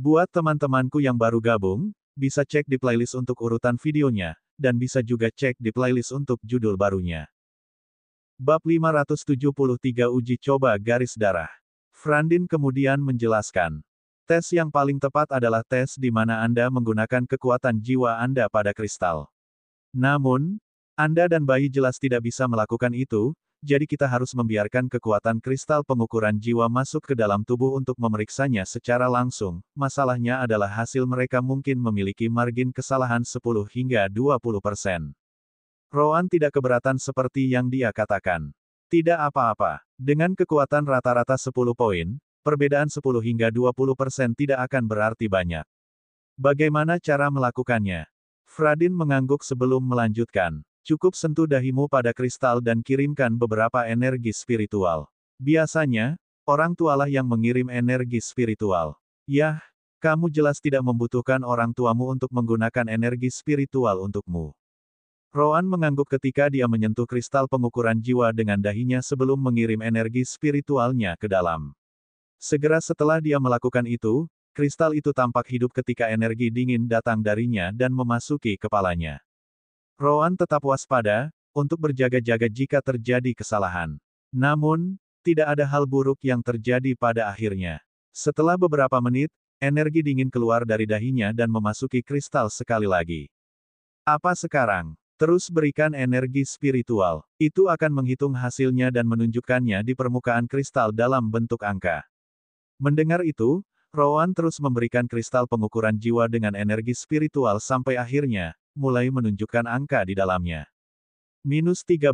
Buat teman-temanku yang baru gabung, bisa cek di playlist untuk urutan videonya, dan bisa juga cek di playlist untuk judul barunya. Bab 573 Uji Coba Garis Darah. Frandin kemudian menjelaskan. Tes yang paling tepat adalah tes di mana Anda menggunakan kekuatan jiwa Anda pada kristal. Namun, Anda dan bayi jelas tidak bisa melakukan itu, jadi kita harus membiarkan kekuatan kristal pengukuran jiwa masuk ke dalam tubuh untuk memeriksanya secara langsung. Masalahnya adalah hasil mereka mungkin memiliki margin kesalahan 10 hingga 20%. Rowan tidak keberatan seperti yang dia katakan. Tidak apa-apa. Dengan kekuatan rata-rata 10 poin, perbedaan 10 hingga 20% tidak akan berarti banyak. Bagaimana cara melakukannya? Frandin mengangguk sebelum melanjutkan. Cukup sentuh dahimu pada kristal dan kirimkan beberapa energi spiritual. Biasanya, orang tualah yang mengirim energi spiritual. Yah, kamu jelas tidak membutuhkan orang tuamu untuk menggunakan energi spiritual untukmu. Rowan mengangguk ketika dia menyentuh kristal pengukuran jiwa dengan dahinya sebelum mengirim energi spiritualnya ke dalam. Segera setelah dia melakukan itu, kristal itu tampak hidup ketika energi dingin datang darinya dan memasuki kepalanya. Rowan tetap waspada, untuk berjaga-jaga jika terjadi kesalahan. Namun, tidak ada hal buruk yang terjadi pada akhirnya. Setelah beberapa menit, energi dingin keluar dari dahinya dan memasuki kristal sekali lagi. Apa sekarang? Terus berikan energi spiritual. Itu akan menghitung hasilnya dan menunjukkannya di permukaan kristal dalam bentuk angka. Mendengar itu, Rowan terus memberikan kristal pengukuran jiwa dengan energi spiritual sampai akhirnya, mulai menunjukkan angka di dalamnya. -13.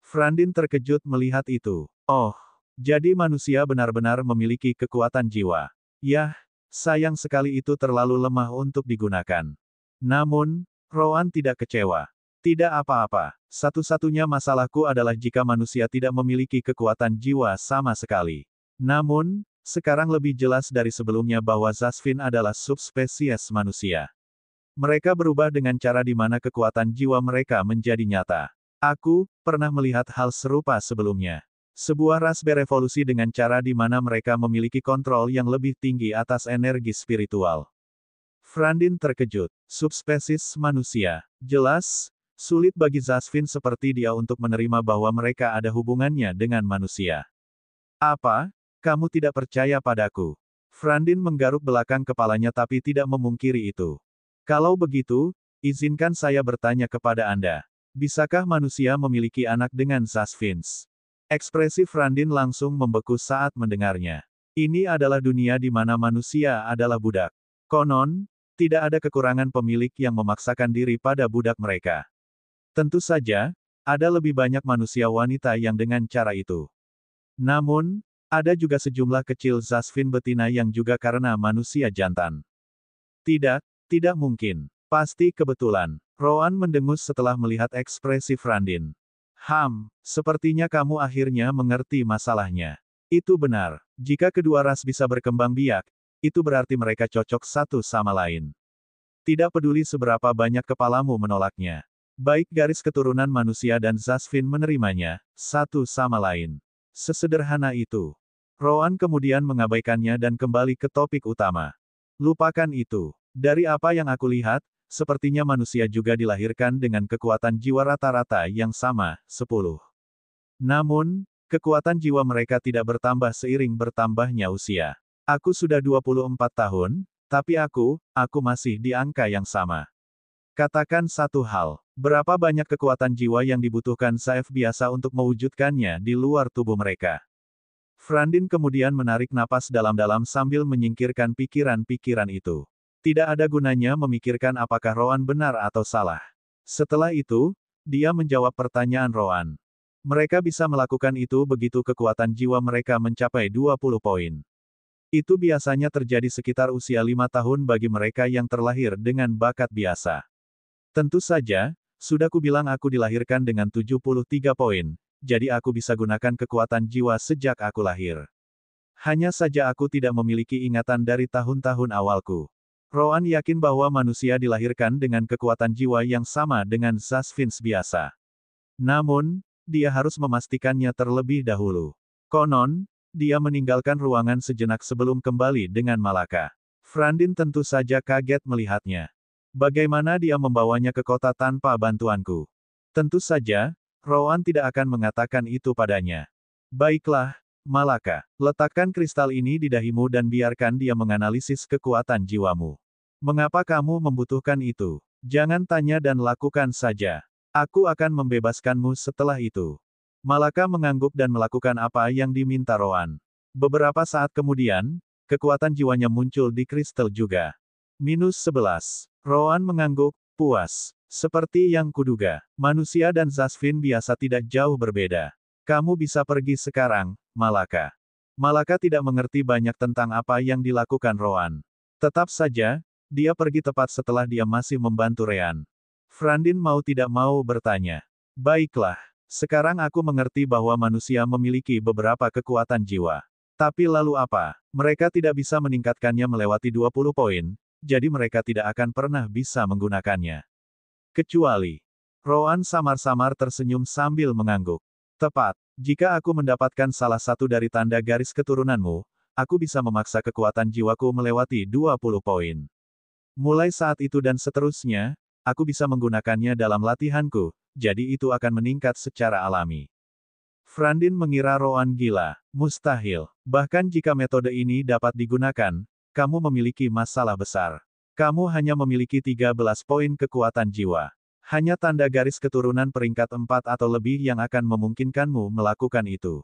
Frandin terkejut melihat itu. Oh, jadi manusia benar-benar memiliki kekuatan jiwa. Yah, sayang sekali itu terlalu lemah untuk digunakan. Namun, Rowan tidak kecewa. Tidak apa-apa. Satu-satunya masalahku adalah jika manusia tidak memiliki kekuatan jiwa sama sekali. Namun, sekarang lebih jelas dari sebelumnya bahwa Zasfin adalah subspesies manusia. Mereka berubah dengan cara di mana kekuatan jiwa mereka menjadi nyata. Aku pernah melihat hal serupa sebelumnya. Sebuah ras berevolusi dengan cara di mana mereka memiliki kontrol yang lebih tinggi atas energi spiritual. Frandin terkejut. Subspesies manusia. Jelas, sulit bagi Zasfin seperti dia untuk menerima bahwa mereka ada hubungannya dengan manusia. Apa? Kamu tidak percaya padaku? Frandin menggaruk belakang kepalanya tapi tidak memungkiri itu. Kalau begitu, izinkan saya bertanya kepada Anda. Bisakah manusia memiliki anak dengan Zasfins? Ekspresi Frandin langsung membeku saat mendengarnya. Ini adalah dunia di mana manusia adalah budak. Konon, tidak ada kekurangan pemilik yang memaksakan diri pada budak mereka. Tentu saja, ada lebih banyak manusia wanita yang dengan cara itu. Namun, ada juga sejumlah kecil Zasfin betina yang juga karena manusia jantan. Tidak mungkin. Pasti kebetulan. Rowan mendengus setelah melihat ekspresi Frandin. Sepertinya kamu akhirnya mengerti masalahnya. Itu benar. Jika kedua ras bisa berkembang biak, itu berarti mereka cocok satu sama lain. Tidak peduli seberapa banyak kepalamu menolaknya. Baik garis keturunan manusia dan Zasfin menerimanya, satu sama lain. Sesederhana itu. Rowan kemudian mengabaikannya dan kembali ke topik utama. Lupakan itu. Dari apa yang aku lihat, sepertinya manusia juga dilahirkan dengan kekuatan jiwa rata-rata yang sama, 10. Namun, kekuatan jiwa mereka tidak bertambah seiring bertambahnya usia. Aku sudah 24 tahun, tapi aku masih di angka yang sama. Katakan satu hal, berapa banyak kekuatan jiwa yang dibutuhkan Saif biasa untuk mewujudkannya di luar tubuh mereka? Frandin kemudian menarik napas dalam-dalam sambil menyingkirkan pikiran-pikiran itu. Tidak ada gunanya memikirkan apakah Rowan benar atau salah. Setelah itu, dia menjawab pertanyaan Rowan. Mereka bisa melakukan itu begitu kekuatan jiwa mereka mencapai 20 poin. Itu biasanya terjadi sekitar usia 5 tahun bagi mereka yang terlahir dengan bakat biasa. Tentu saja, sudah kubilang aku dilahirkan dengan 73 poin, jadi aku bisa gunakan kekuatan jiwa sejak aku lahir. Hanya saja aku tidak memiliki ingatan dari tahun-tahun awalku. Rowan yakin bahwa manusia dilahirkan dengan kekuatan jiwa yang sama dengan Zasfins biasa. Namun, dia harus memastikannya terlebih dahulu. Konon, dia meninggalkan ruangan sejenak sebelum kembali dengan Malaka. Frandin tentu saja kaget melihatnya. Bagaimana dia membawanya ke kota tanpa bantuanku? Tentu saja, Rowan tidak akan mengatakan itu padanya. Baiklah, Malaka, letakkan kristal ini di dahimu dan biarkan dia menganalisis kekuatan jiwamu. Mengapa kamu membutuhkan itu? Jangan tanya dan lakukan saja. Aku akan membebaskanmu setelah itu. Malaka mengangguk dan melakukan apa yang diminta Rowan. Beberapa saat kemudian, kekuatan jiwanya muncul di kristal juga. -11. Rowan mengangguk, puas. Seperti yang kuduga, manusia dan Zasvin biasa tidak jauh berbeda. Kamu bisa pergi sekarang, Malaka. Malaka tidak mengerti banyak tentang apa yang dilakukan Rowan. Tetap saja, dia pergi tepat setelah dia masih membantu Rean. Frandin mau tidak mau bertanya. Baiklah, sekarang aku mengerti bahwa manusia memiliki beberapa kekuatan jiwa. Tapi lalu apa? Mereka tidak bisa meningkatkannya melewati 20 poin, jadi mereka tidak akan pernah bisa menggunakannya. Kecuali. Rowan samar-samar tersenyum sambil mengangguk. Tepat, jika aku mendapatkan salah satu dari tanda garis keturunanmu, aku bisa memaksa kekuatan jiwaku melewati 20 poin. Mulai saat itu dan seterusnya, aku bisa menggunakannya dalam latihanku, jadi itu akan meningkat secara alami. Frandin mengira Rowan gila. Mustahil. Bahkan jika metode ini dapat digunakan, kamu memiliki masalah besar. Kamu hanya memiliki 13 poin kekuatan jiwa. Hanya tanda garis keturunan peringkat 4 atau lebih yang akan memungkinkanmu melakukan itu.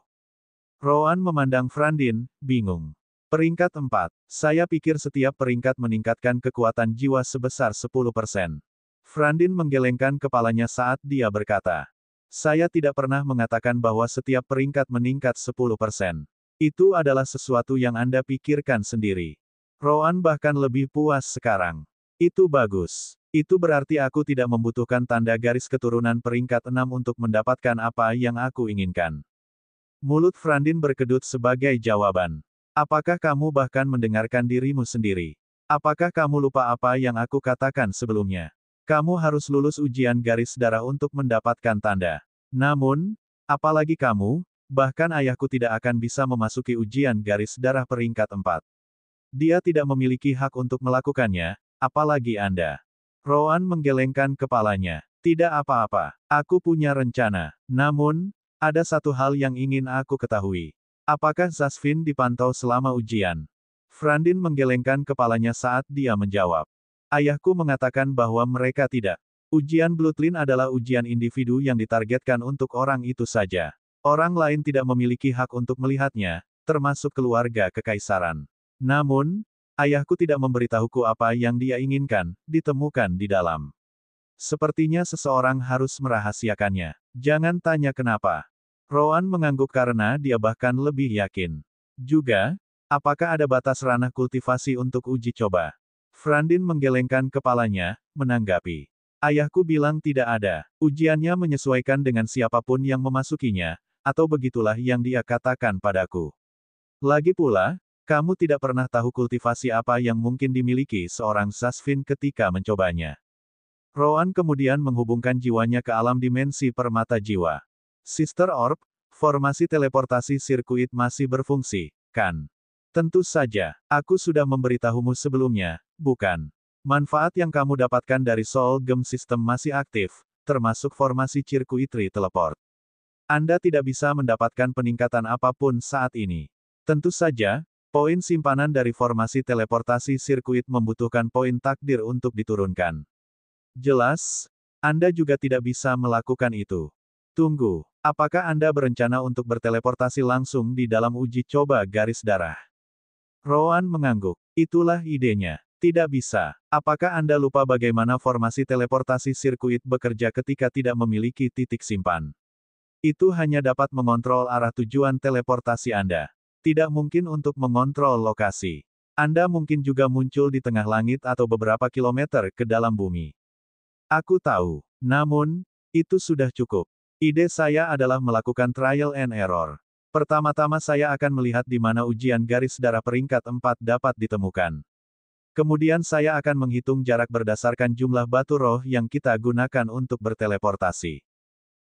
Rowan memandang Frandin, bingung. Peringkat 4. Saya pikir setiap peringkat meningkatkan kekuatan jiwa sebesar 10%. Frandin menggelengkan kepalanya saat dia berkata. Saya tidak pernah mengatakan bahwa setiap peringkat meningkat 10%. Itu adalah sesuatu yang Anda pikirkan sendiri. Rowan bahkan lebih puas sekarang. Itu bagus. Itu berarti aku tidak membutuhkan tanda garis keturunan peringkat 6 untuk mendapatkan apa yang aku inginkan. Mulut Frandin berkedut sebagai jawaban. Apakah kamu bahkan mendengarkan dirimu sendiri? Apakah kamu lupa apa yang aku katakan sebelumnya? Kamu harus lulus ujian garis darah untuk mendapatkan tanda. Namun, apalagi kamu, bahkan ayahku tidak akan bisa memasuki ujian garis darah peringkat 4. Dia tidak memiliki hak untuk melakukannya, apalagi Anda. Rowan menggelengkan kepalanya. Tidak apa-apa, aku punya rencana. Namun, ada satu hal yang ingin aku ketahui. Apakah Zasvin dipantau selama ujian? Frandin menggelengkan kepalanya saat dia menjawab. Ayahku mengatakan bahwa mereka tidak. Ujian Bloodline adalah ujian individu yang ditargetkan untuk orang itu saja. Orang lain tidak memiliki hak untuk melihatnya, termasuk keluarga kekaisaran. Namun, ayahku tidak memberitahuku apa yang dia inginkan, ditemukan di dalam. Sepertinya seseorang harus merahasiakannya. Jangan tanya kenapa. Rowan mengangguk karena dia bahkan lebih yakin. Juga, apakah ada batas ranah kultivasi untuk uji coba? Frandin menggelengkan kepalanya, menanggapi. Ayahku bilang tidak ada. Ujiannya menyesuaikan dengan siapapun yang memasukinya, atau begitulah yang dia katakan padaku. Lagi pula, kamu tidak pernah tahu kultivasi apa yang mungkin dimiliki seorang Zasvin ketika mencobanya. Rowan kemudian menghubungkan jiwanya ke alam dimensi permata jiwa. Sister Orb, formasi teleportasi sirkuit masih berfungsi, kan? Tentu saja, aku sudah memberitahumu sebelumnya, bukan? Manfaat yang kamu dapatkan dari Soul Gem System masih aktif, termasuk formasi circuitry teleport. Anda tidak bisa mendapatkan peningkatan apapun saat ini. Tentu saja, poin simpanan dari formasi teleportasi sirkuit membutuhkan poin takdir untuk diturunkan. Jelas, Anda juga tidak bisa melakukan itu. Tunggu, apakah Anda berencana untuk berteleportasi langsung di dalam uji coba garis darah? Rowan mengangguk. Itulah idenya. Tidak bisa. Apakah Anda lupa bagaimana formasi teleportasi sirkuit bekerja ketika tidak memiliki titik simpan? Itu hanya dapat mengontrol arah tujuan teleportasi Anda. Tidak mungkin untuk mengontrol lokasi. Anda mungkin juga muncul di tengah langit atau beberapa kilometer ke dalam bumi. Aku tahu. Namun, itu sudah cukup. Ide saya adalah melakukan trial and error. Pertama-tama saya akan melihat di mana ujian garis darah peringkat 4 dapat ditemukan. Kemudian saya akan menghitung jarak berdasarkan jumlah batu roh yang kita gunakan untuk berteleportasi.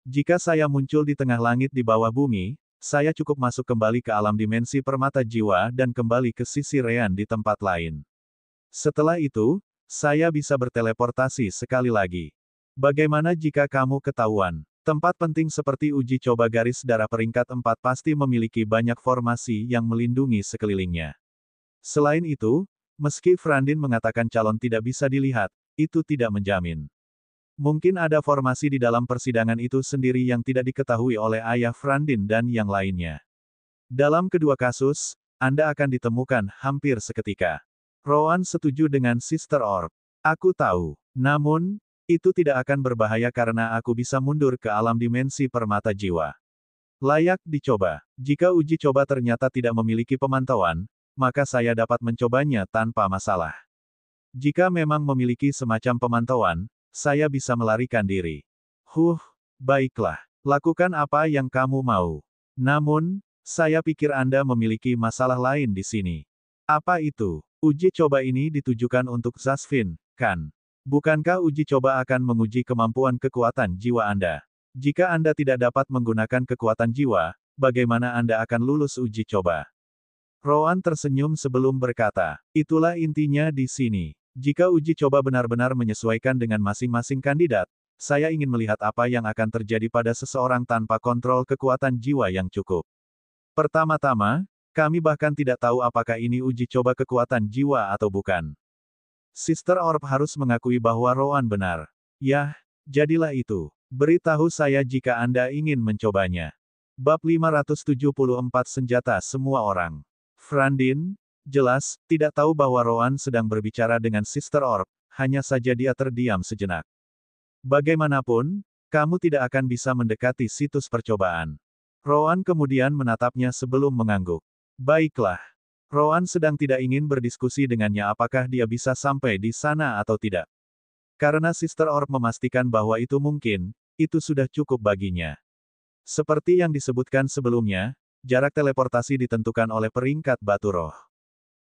Jika saya muncul di tengah langit di bawah bumi, saya cukup masuk kembali ke alam dimensi permata jiwa dan kembali ke sisi Rean di tempat lain. Setelah itu, saya bisa berteleportasi sekali lagi. Bagaimana jika kamu ketahuan? Tempat penting seperti uji coba garis darah peringkat 4 pasti memiliki banyak formasi yang melindungi sekelilingnya. Selain itu, meski Frandin mengatakan calon tidak bisa dilihat, itu tidak menjamin. Mungkin ada formasi di dalam persidangan itu sendiri yang tidak diketahui oleh ayah Frandin dan yang lainnya. Dalam kedua kasus, Anda akan ditemukan hampir seketika. Rowan setuju dengan Sister Orb. Aku tahu. Namun, itu tidak akan berbahaya karena aku bisa mundur ke alam dimensi permata jiwa. Layak dicoba. Jika uji coba ternyata tidak memiliki pemantauan, maka saya dapat mencobanya tanpa masalah. Jika memang memiliki semacam pemantauan, saya bisa melarikan diri. Baiklah. Lakukan apa yang kamu mau. Namun, saya pikir Anda memiliki masalah lain di sini. Apa itu? Uji coba ini ditujukan untuk Zasvin, kan? Bukankah uji coba akan menguji kemampuan kekuatan jiwa Anda? Jika Anda tidak dapat menggunakan kekuatan jiwa, bagaimana Anda akan lulus uji coba? Rowan tersenyum sebelum berkata, itulah intinya di sini. Jika uji coba benar-benar menyesuaikan dengan masing-masing kandidat, saya ingin melihat apa yang akan terjadi pada seseorang tanpa kontrol kekuatan jiwa yang cukup. Pertama-tama, kami bahkan tidak tahu apakah ini uji coba kekuatan jiwa atau bukan. Sister Orb harus mengakui bahwa Rowan benar. Yah, jadilah itu. Beritahu saya jika Anda ingin mencobanya. Bab 574 Senjata Semua Orang. Frandin, jelas, tidak tahu bahwa Rowan sedang berbicara dengan Sister Orb, hanya saja dia terdiam sejenak. Bagaimanapun, kamu tidak akan bisa mendekati situs percobaan. Rowan kemudian menatapnya sebelum mengangguk. Baiklah. Rowan sedang tidak ingin berdiskusi dengannya apakah dia bisa sampai di sana atau tidak. Karena Sister Orb memastikan bahwa itu mungkin, itu sudah cukup baginya. Seperti yang disebutkan sebelumnya, jarak teleportasi ditentukan oleh peringkat batu roh.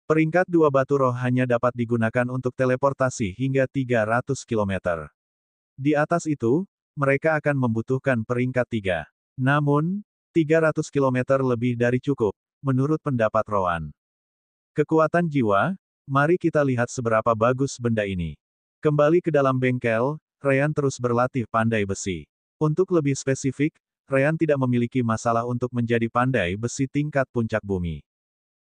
Peringkat 2 batu roh hanya dapat digunakan untuk teleportasi hingga 300 km. Di atas itu, mereka akan membutuhkan peringkat 3. Namun, 300 km lebih dari cukup, menurut pendapat Rowan. Kekuatan jiwa, mari kita lihat seberapa bagus benda ini. Kembali ke dalam bengkel, Ryan terus berlatih pandai besi. Untuk lebih spesifik, Ryan tidak memiliki masalah untuk menjadi pandai besi tingkat puncak bumi.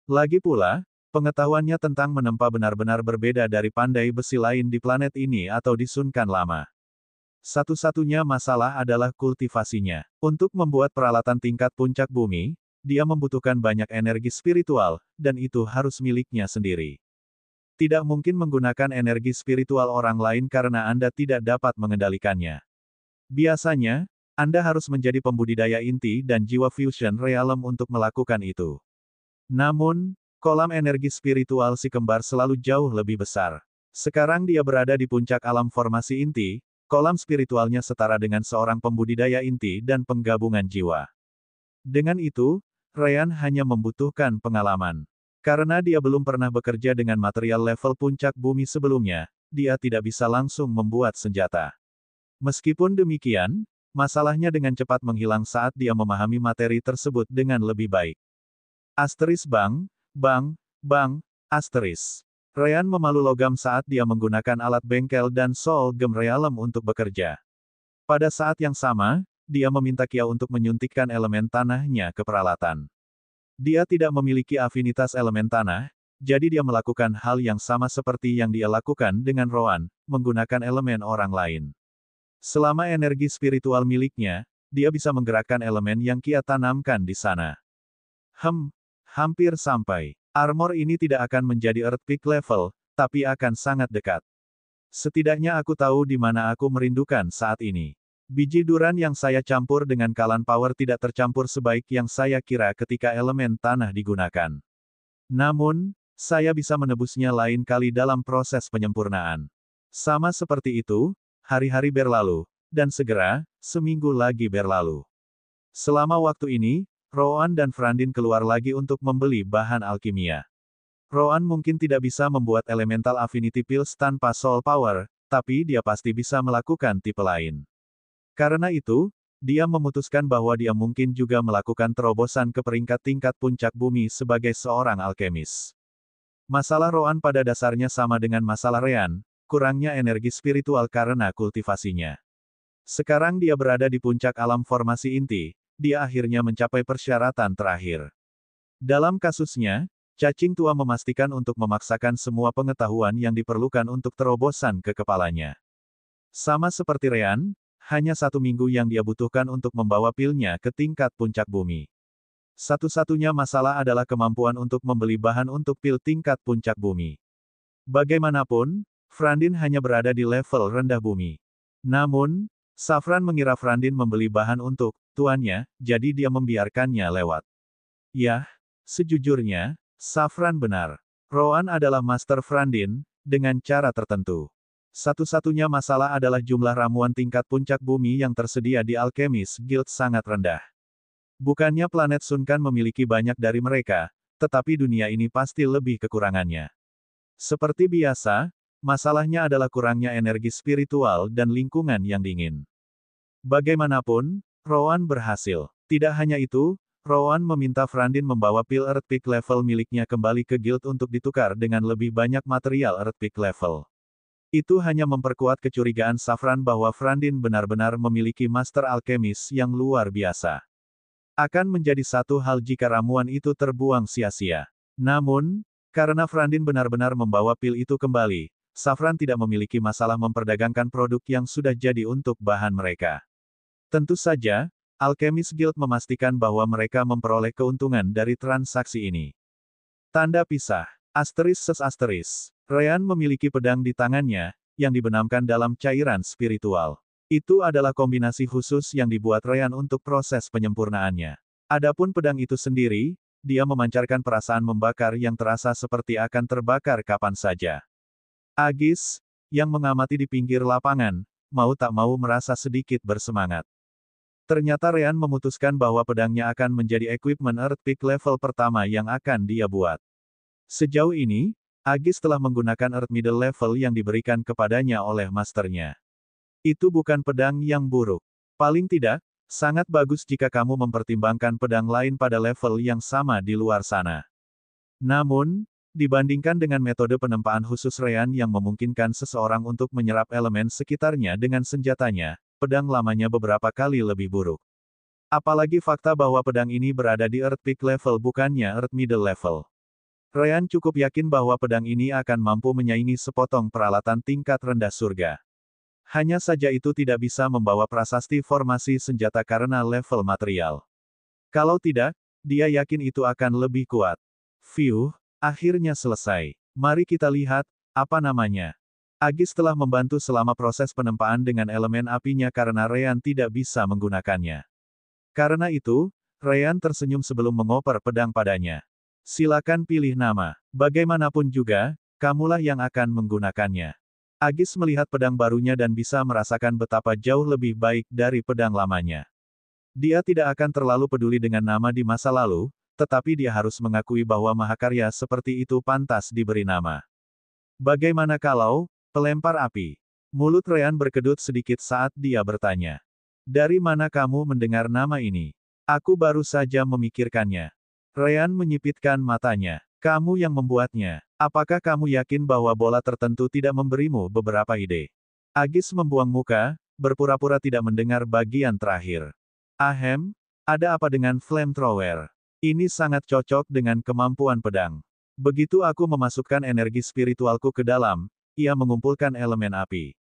Lagi pula, pengetahuannya tentang menempa benar-benar berbeda dari pandai besi lain di planet ini atau di Sunkan Lama. Satu-satunya masalah adalah kultivasinya. Untuk membuat peralatan tingkat puncak bumi, dia membutuhkan banyak energi spiritual, dan itu harus miliknya sendiri. Tidak mungkin menggunakan energi spiritual orang lain karena Anda tidak dapat mengendalikannya. Biasanya, Anda harus menjadi pembudidaya inti dan jiwa fusion realm untuk melakukan itu. Namun, kolam energi spiritual si kembar selalu jauh lebih besar. Sekarang dia berada di puncak alam formasi inti, kolam spiritualnya setara dengan seorang pembudidaya inti dan penggabungan jiwa. Dengan itu, Ryan hanya membutuhkan pengalaman. Karena dia belum pernah bekerja dengan material level puncak bumi sebelumnya, dia tidak bisa langsung membuat senjata. Meskipun demikian, masalahnya dengan cepat menghilang saat dia memahami materi tersebut dengan lebih baik. Asteris. Ryan memalu logam saat dia menggunakan alat bengkel dan Soul Gem Realm untuk bekerja. Pada saat yang sama, dia meminta Kia untuk menyuntikkan elemen tanahnya ke peralatan. Dia tidak memiliki afinitas elemen tanah, jadi dia melakukan hal yang sama seperti yang dia lakukan dengan Rowan, menggunakan elemen orang lain. Selama energi spiritual miliknya, dia bisa menggerakkan elemen yang Kia tanamkan di sana. Hampir sampai. Armor ini tidak akan menjadi Earthquake level, tapi akan sangat dekat. Setidaknya aku tahu di mana aku merindukan saat ini. Biji duran yang saya campur dengan Kalan Power tidak tercampur sebaik yang saya kira ketika elemen tanah digunakan. Namun, saya bisa menebusnya lain kali dalam proses penyempurnaan. Sama seperti itu, hari-hari berlalu, dan segera, seminggu lagi berlalu. Selama waktu ini, Rowan dan Frandin keluar lagi untuk membeli bahan alkimia. Rowan mungkin tidak bisa membuat elemental affinity pills tanpa soul power, tapi dia pasti bisa melakukan tipe lain. Karena itu, dia memutuskan bahwa dia mungkin juga melakukan terobosan ke peringkat tingkat puncak bumi sebagai seorang alkemis. Masalah Roan pada dasarnya sama dengan masalah Ryan, kurangnya energi spiritual karena kultivasinya. Sekarang dia berada di puncak alam formasi inti, dia akhirnya mencapai persyaratan terakhir. Dalam kasusnya, cacing tua memastikan untuk memaksakan semua pengetahuan yang diperlukan untuk terobosan ke kepalanya. Sama seperti Ryan, hanya 1 minggu yang dia butuhkan untuk membawa pilnya ke tingkat puncak bumi. Satu-satunya masalah adalah kemampuan untuk membeli bahan untuk pil tingkat puncak bumi. Bagaimanapun, Frandin hanya berada di level rendah bumi. Namun, Safran mengira Frandin membeli bahan untuk tuannya, jadi dia membiarkannya lewat. Yah, sejujurnya, Safran benar. Roan adalah Master Frandin, dengan cara tertentu. Satu-satunya masalah adalah jumlah ramuan tingkat puncak bumi yang tersedia di Alchemist Guild sangat rendah. Bukannya planet Sunkan memiliki banyak dari mereka, tetapi dunia ini pasti lebih kekurangannya. Seperti biasa, masalahnya adalah kurangnya energi spiritual dan lingkungan yang dingin. Bagaimanapun, Roan berhasil. Tidak hanya itu, Roan meminta Frandin membawa pil Earth Peak level miliknya kembali ke guild untuk ditukar dengan lebih banyak material Earth Peak level. Itu hanya memperkuat kecurigaan Safran bahwa Frandin benar-benar memiliki Master Alchemist yang luar biasa. Akan menjadi satu hal jika ramuan itu terbuang sia-sia. Namun, karena Frandin benar-benar membawa pil itu kembali, Safran tidak memiliki masalah memperdagangkan produk yang sudah jadi untuk bahan mereka. Tentu saja, Alchemist Guild memastikan bahwa mereka memperoleh keuntungan dari transaksi ini. Tanda pisah. ***. Ryan memiliki pedang di tangannya, yang dibenamkan dalam cairan spiritual. Itu adalah kombinasi khusus yang dibuat Ryan untuk proses penyempurnaannya. Adapun pedang itu sendiri, dia memancarkan perasaan membakar yang terasa seperti akan terbakar kapan saja. Agis, yang mengamati di pinggir lapangan, mau tak mau merasa sedikit bersemangat. Ternyata Ryan memutuskan bahwa pedangnya akan menjadi equipment Earth Peak level pertama yang akan dia buat. Sejauh ini, Agis telah menggunakan Earth Middle level yang diberikan kepadanya oleh masternya. Itu bukan pedang yang buruk. Paling tidak, sangat bagus jika kamu mempertimbangkan pedang lain pada level yang sama di luar sana. Namun, dibandingkan dengan metode penempaan khusus Ryan yang memungkinkan seseorang untuk menyerap elemen sekitarnya dengan senjatanya, pedang lamanya beberapa kali lebih buruk. Apalagi fakta bahwa pedang ini berada di Earth Peak level bukannya Earth Middle level. Ryan cukup yakin bahwa pedang ini akan mampu menyaingi sepotong peralatan tingkat rendah surga. Hanya saja itu tidak bisa membawa prasasti formasi senjata karena level material. Kalau tidak, dia yakin itu akan lebih kuat. Phew, akhirnya selesai. Mari kita lihat, apa namanya. Agis telah membantu selama proses penempaan dengan elemen apinya karena Ryan tidak bisa menggunakannya. Karena itu, Ryan tersenyum sebelum mengoper pedang padanya. Silakan pilih nama. Bagaimanapun juga, kamulah yang akan menggunakannya. Agis melihat pedang barunya dan bisa merasakan betapa jauh lebih baik dari pedang lamanya. Dia tidak akan terlalu peduli dengan nama di masa lalu, tetapi dia harus mengakui bahwa mahakarya seperti itu pantas diberi nama. Bagaimana kalau, pelempar api? Mulut Ryan berkedut sedikit saat dia bertanya. Dari mana kamu mendengar nama ini? Aku baru saja memikirkannya. Ryan menyipitkan matanya. Kamu yang membuatnya. Apakah kamu yakin bahwa bola tertentu tidak memberimu beberapa ide? Agis membuang muka, berpura-pura tidak mendengar bagian terakhir. Ahem, ada apa dengan flamethrower? Ini sangat cocok dengan kemampuan pedang. Begitu aku memasukkan energi spiritualku ke dalam, ia mengumpulkan elemen api.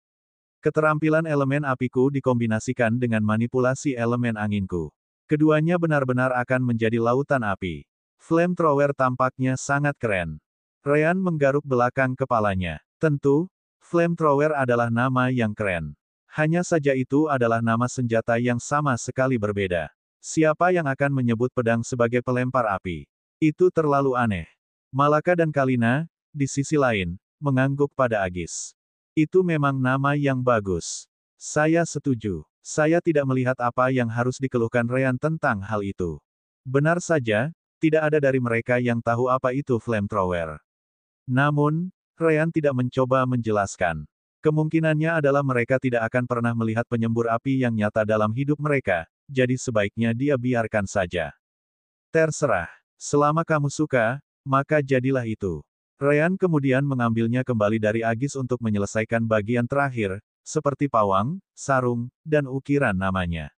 Keterampilan elemen apiku dikombinasikan dengan manipulasi elemen anginku. Keduanya benar-benar akan menjadi lautan api. Flamethrower tampaknya sangat keren. Ryan menggaruk belakang kepalanya. Tentu, flamethrower adalah nama yang keren. Hanya saja itu adalah nama senjata yang sama sekali berbeda. Siapa yang akan menyebut pedang sebagai pelempar api? Itu terlalu aneh. Malaka dan Kalina, di sisi lain, mengangguk pada Agis. Itu memang nama yang bagus. Saya setuju. Saya tidak melihat apa yang harus dikeluhkan Ryan tentang hal itu. Benar saja, tidak ada dari mereka yang tahu apa itu flamethrower. Namun, Ryan tidak mencoba menjelaskan. Kemungkinannya adalah mereka tidak akan pernah melihat penyembur api yang nyata dalam hidup mereka, jadi sebaiknya dia biarkan saja. Terserah. Selama kamu suka, maka jadilah itu. Ryan kemudian mengambilnya kembali dari Agis untuk menyelesaikan bagian terakhir, seperti pawang, sarung, dan ukiran namanya.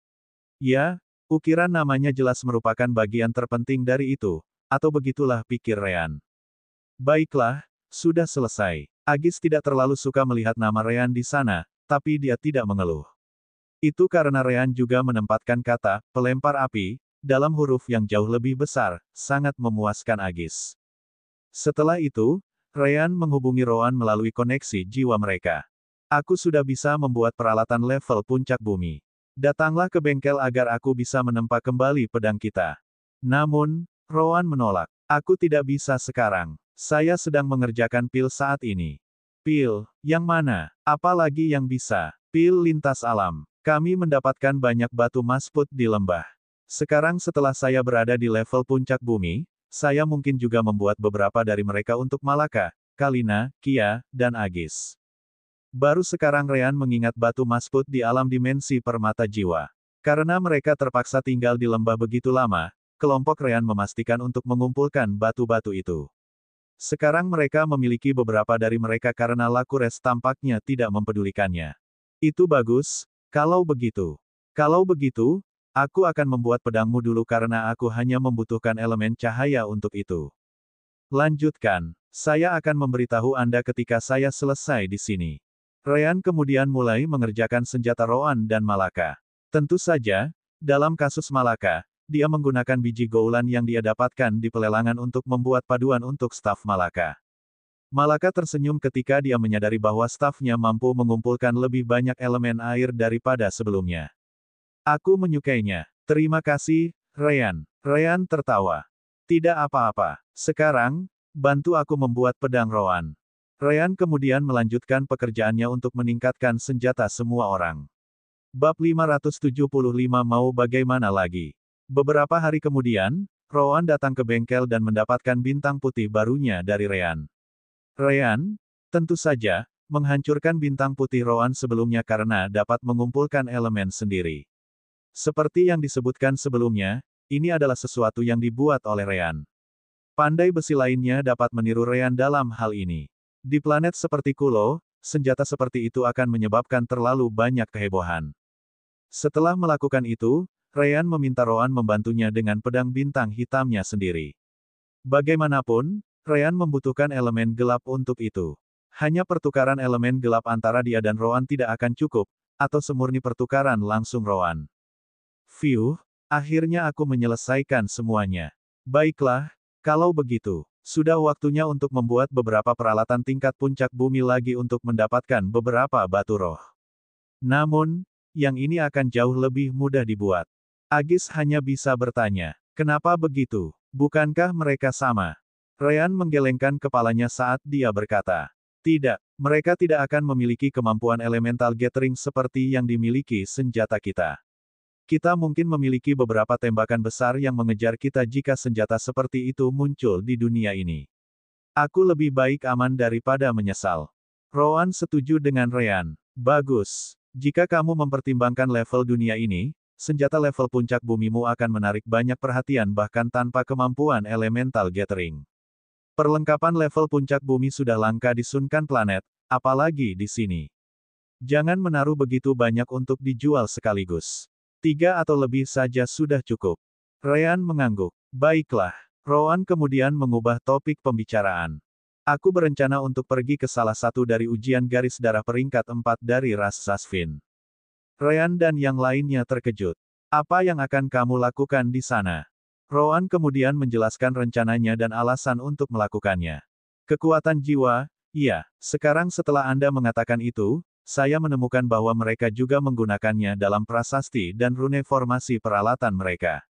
Ya, ukiran namanya jelas merupakan bagian terpenting dari itu, atau begitulah pikir Ryan. Baiklah, sudah selesai. Agis tidak terlalu suka melihat nama Ryan di sana, tapi dia tidak mengeluh. Itu karena Ryan juga menempatkan kata, pelempar api, dalam huruf yang jauh lebih besar, sangat memuaskan Agis. Setelah itu, Ryan menghubungi Rowan melalui koneksi jiwa mereka. Aku sudah bisa membuat peralatan level puncak bumi. Datanglah ke bengkel agar aku bisa menempa kembali pedang kita. Namun, Rowan menolak. Aku tidak bisa sekarang. Saya sedang mengerjakan pil saat ini. Pil, yang mana? Apalagi yang bisa? Pil lintas alam. Kami mendapatkan banyak batu masput di lembah. Sekarang setelah saya berada di level puncak bumi, saya mungkin juga membuat beberapa dari mereka untuk Malaka, Kalina, Kia, dan Agis. Baru sekarang Ryan mengingat batu masput di alam dimensi permata jiwa. Karena mereka terpaksa tinggal di lembah begitu lama, kelompok Ryan memastikan untuk mengumpulkan batu-batu itu. Sekarang mereka memiliki beberapa dari mereka karena Lakures tampaknya tidak mempedulikannya. Itu bagus, kalau begitu. Kalau begitu, aku akan membuat pedangmu dulu karena aku hanya membutuhkan elemen cahaya untuk itu. Lanjutkan. Saya akan memberitahu Anda ketika saya selesai di sini. Ryan kemudian mulai mengerjakan senjata Rowan dan Malaka. Tentu saja, dalam kasus Malaka, dia menggunakan biji goulan yang dia dapatkan di pelelangan untuk membuat paduan untuk staf Malaka. Malaka tersenyum ketika dia menyadari bahwa stafnya mampu mengumpulkan lebih banyak elemen air daripada sebelumnya. Aku menyukainya. Terima kasih, Ryan. Ryan tertawa. Tidak apa-apa. Sekarang, bantu aku membuat pedang Rowan. Ryan kemudian melanjutkan pekerjaannya untuk meningkatkan senjata semua orang. Bab 575 mau bagaimana lagi? Beberapa hari kemudian, Rowan datang ke bengkel dan mendapatkan bintang putih barunya dari Ryan. Ryan, tentu saja, menghancurkan bintang putih Rowan sebelumnya karena dapat mengumpulkan elemen sendiri. Seperti yang disebutkan sebelumnya, ini adalah sesuatu yang dibuat oleh Ryan. Pandai besi lainnya dapat meniru Ryan dalam hal ini. Di planet seperti Kulo, senjata seperti itu akan menyebabkan terlalu banyak kehebohan. Setelah melakukan itu, Ryan meminta Rowan membantunya dengan pedang bintang hitamnya sendiri. Bagaimanapun, Ryan membutuhkan elemen gelap untuk itu. Hanya pertukaran elemen gelap antara dia dan Rowan tidak akan cukup, atau semurni pertukaran langsung Rowan. Fiuh, akhirnya aku menyelesaikan semuanya. Baiklah, kalau begitu, sudah waktunya untuk membuat beberapa peralatan tingkat puncak bumi lagi untuk mendapatkan beberapa batu roh. Namun, yang ini akan jauh lebih mudah dibuat. Agis hanya bisa bertanya, kenapa begitu? Bukankah mereka sama? Ryan menggelengkan kepalanya saat dia berkata, tidak, mereka tidak akan memiliki kemampuan elemental gathering seperti yang dimiliki senjata kita. Kita mungkin memiliki beberapa tembakan besar yang mengejar kita jika senjata seperti itu muncul di dunia ini. Aku lebih baik aman daripada menyesal. Rowan setuju dengan Ryan. Bagus. Jika kamu mempertimbangkan level dunia ini, senjata level puncak bumimu akan menarik banyak perhatian bahkan tanpa kemampuan elemental gathering. Perlengkapan level puncak bumi sudah langka di Sunkan Planet, apalagi di sini. Jangan menaruh begitu banyak untuk dijual sekaligus. 3 atau lebih saja sudah cukup. Ryan mengangguk. Baiklah. Rowan kemudian mengubah topik pembicaraan. Aku berencana untuk pergi ke salah satu dari ujian garis darah peringkat 4 dari ras Sasfin. Ryan dan yang lainnya terkejut. Apa yang akan kamu lakukan di sana? Rowan kemudian menjelaskan rencananya dan alasan untuk melakukannya. Kekuatan jiwa, iya, sekarang setelah Anda mengatakan itu, saya menemukan bahwa mereka juga menggunakannya dalam prasasti dan rune formasi peralatan mereka.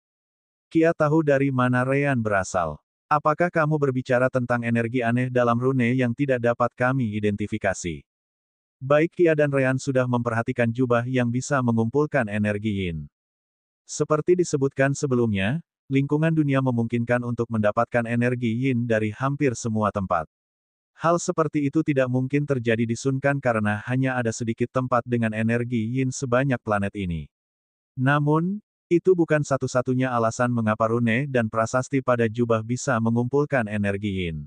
Kia tahu dari mana Ryan berasal. Apakah kamu berbicara tentang energi aneh dalam rune yang tidak dapat kami identifikasi? Baik Kia dan Ryan sudah memperhatikan jubah yang bisa mengumpulkan energi yin. Seperti disebutkan sebelumnya, lingkungan dunia memungkinkan untuk mendapatkan energi yin dari hampir semua tempat. Hal seperti itu tidak mungkin terjadi di Sunkan karena hanya ada sedikit tempat dengan energi yin sebanyak planet ini. Namun, itu bukan satu-satunya alasan mengapa rune dan prasasti pada jubah bisa mengumpulkan energi yin.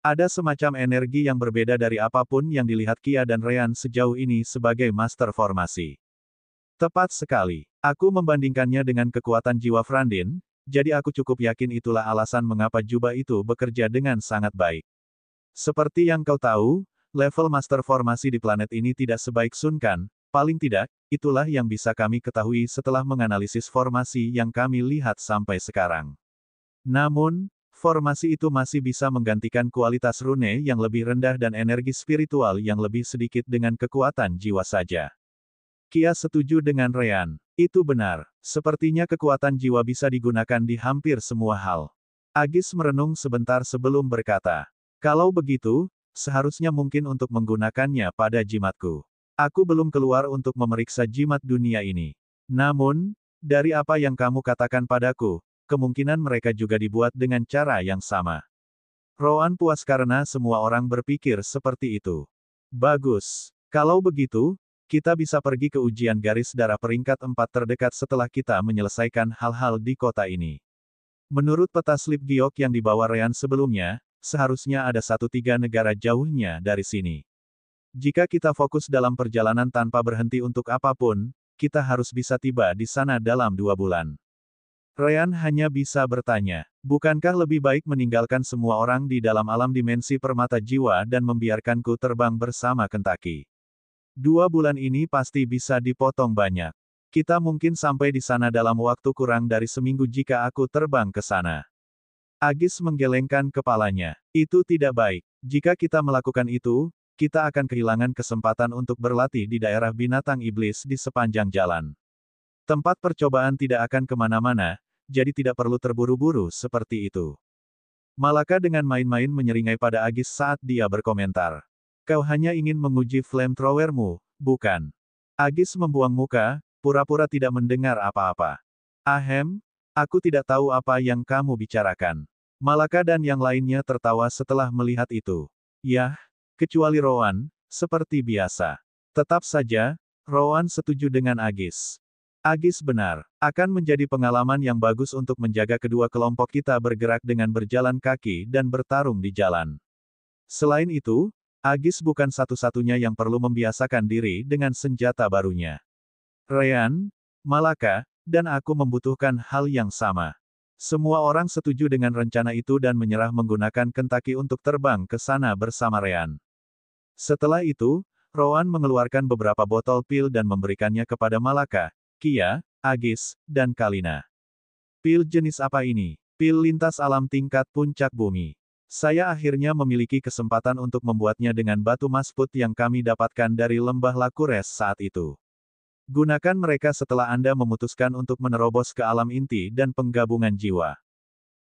Ada semacam energi yang berbeda dari apapun yang dilihat Kia dan Ryan sejauh ini sebagai master formasi. Tepat sekali. Aku membandingkannya dengan kekuatan jiwa Frandin, jadi aku cukup yakin itulah alasan mengapa jubah itu bekerja dengan sangat baik. Seperti yang kau tahu, level master formasi di planet ini tidak sebaik Sun Quan, paling tidak, itulah yang bisa kami ketahui setelah menganalisis formasi yang kami lihat sampai sekarang. Namun, formasi itu masih bisa menggantikan kualitas rune yang lebih rendah dan energi spiritual yang lebih sedikit dengan kekuatan jiwa saja. Kia setuju dengan Ryan. Itu benar. Sepertinya kekuatan jiwa bisa digunakan di hampir semua hal. Agis merenung sebentar sebelum berkata, kalau begitu, seharusnya mungkin untuk menggunakannya pada jimatku. Aku belum keluar untuk memeriksa jimat dunia ini. Namun, dari apa yang kamu katakan padaku, kemungkinan mereka juga dibuat dengan cara yang sama. Roan puas karena semua orang berpikir seperti itu. Bagus. Kalau begitu, kita bisa pergi ke ujian garis darah peringkat 4 terdekat setelah kita menyelesaikan hal-hal di kota ini. Menurut peta slip giok yang dibawa Ryan sebelumnya, seharusnya ada 1-3 negara jauhnya dari sini. Jika kita fokus dalam perjalanan tanpa berhenti untuk apapun, kita harus bisa tiba di sana dalam 2 bulan. Ryan hanya bisa bertanya, bukankah lebih baik meninggalkan semua orang di dalam alam dimensi permata jiwa dan membiarkanku terbang bersama Kentucky? 2 bulan ini pasti bisa dipotong banyak. Kita mungkin sampai di sana dalam waktu kurang dari seminggu jika aku terbang ke sana. Agis menggelengkan kepalanya. Itu tidak baik. Jika kita melakukan itu, kita akan kehilangan kesempatan untuk berlatih di daerah binatang iblis di sepanjang jalan. Tempat percobaan tidak akan kemana-mana, jadi tidak perlu terburu-buru seperti itu. Malaka dengan main-main menyeringai pada Agis saat dia berkomentar. Kau hanya ingin menguji flamethrowermu, bukan? Agis membuang muka, pura-pura tidak mendengar apa-apa. Ahem, aku tidak tahu apa yang kamu bicarakan. Malaka dan yang lainnya tertawa setelah melihat itu. Yah, kecuali Rowan, seperti biasa. Tetap saja, Rowan setuju dengan Agis. Agis benar, akan menjadi pengalaman yang bagus untuk menjaga kedua kelompok kita bergerak dengan berjalan kaki dan bertarung di jalan. Selain itu, Agis bukan satu-satunya yang perlu membiasakan diri dengan senjata barunya. Ryan, Malaka, dan aku membutuhkan hal yang sama. Semua orang setuju dengan rencana itu dan menyerah menggunakan Kentucky untuk terbang ke sana bersama Ryan. Setelah itu, Rowan mengeluarkan beberapa botol pil dan memberikannya kepada Malaka, Kia, Agis, dan Kalina. Pil jenis apa ini? Pil lintas alam tingkat puncak bumi. Saya akhirnya memiliki kesempatan untuk membuatnya dengan batu masput yang kami dapatkan dari lembah Lakures saat itu. Gunakan mereka setelah Anda memutuskan untuk menerobos ke alam inti dan penggabungan jiwa.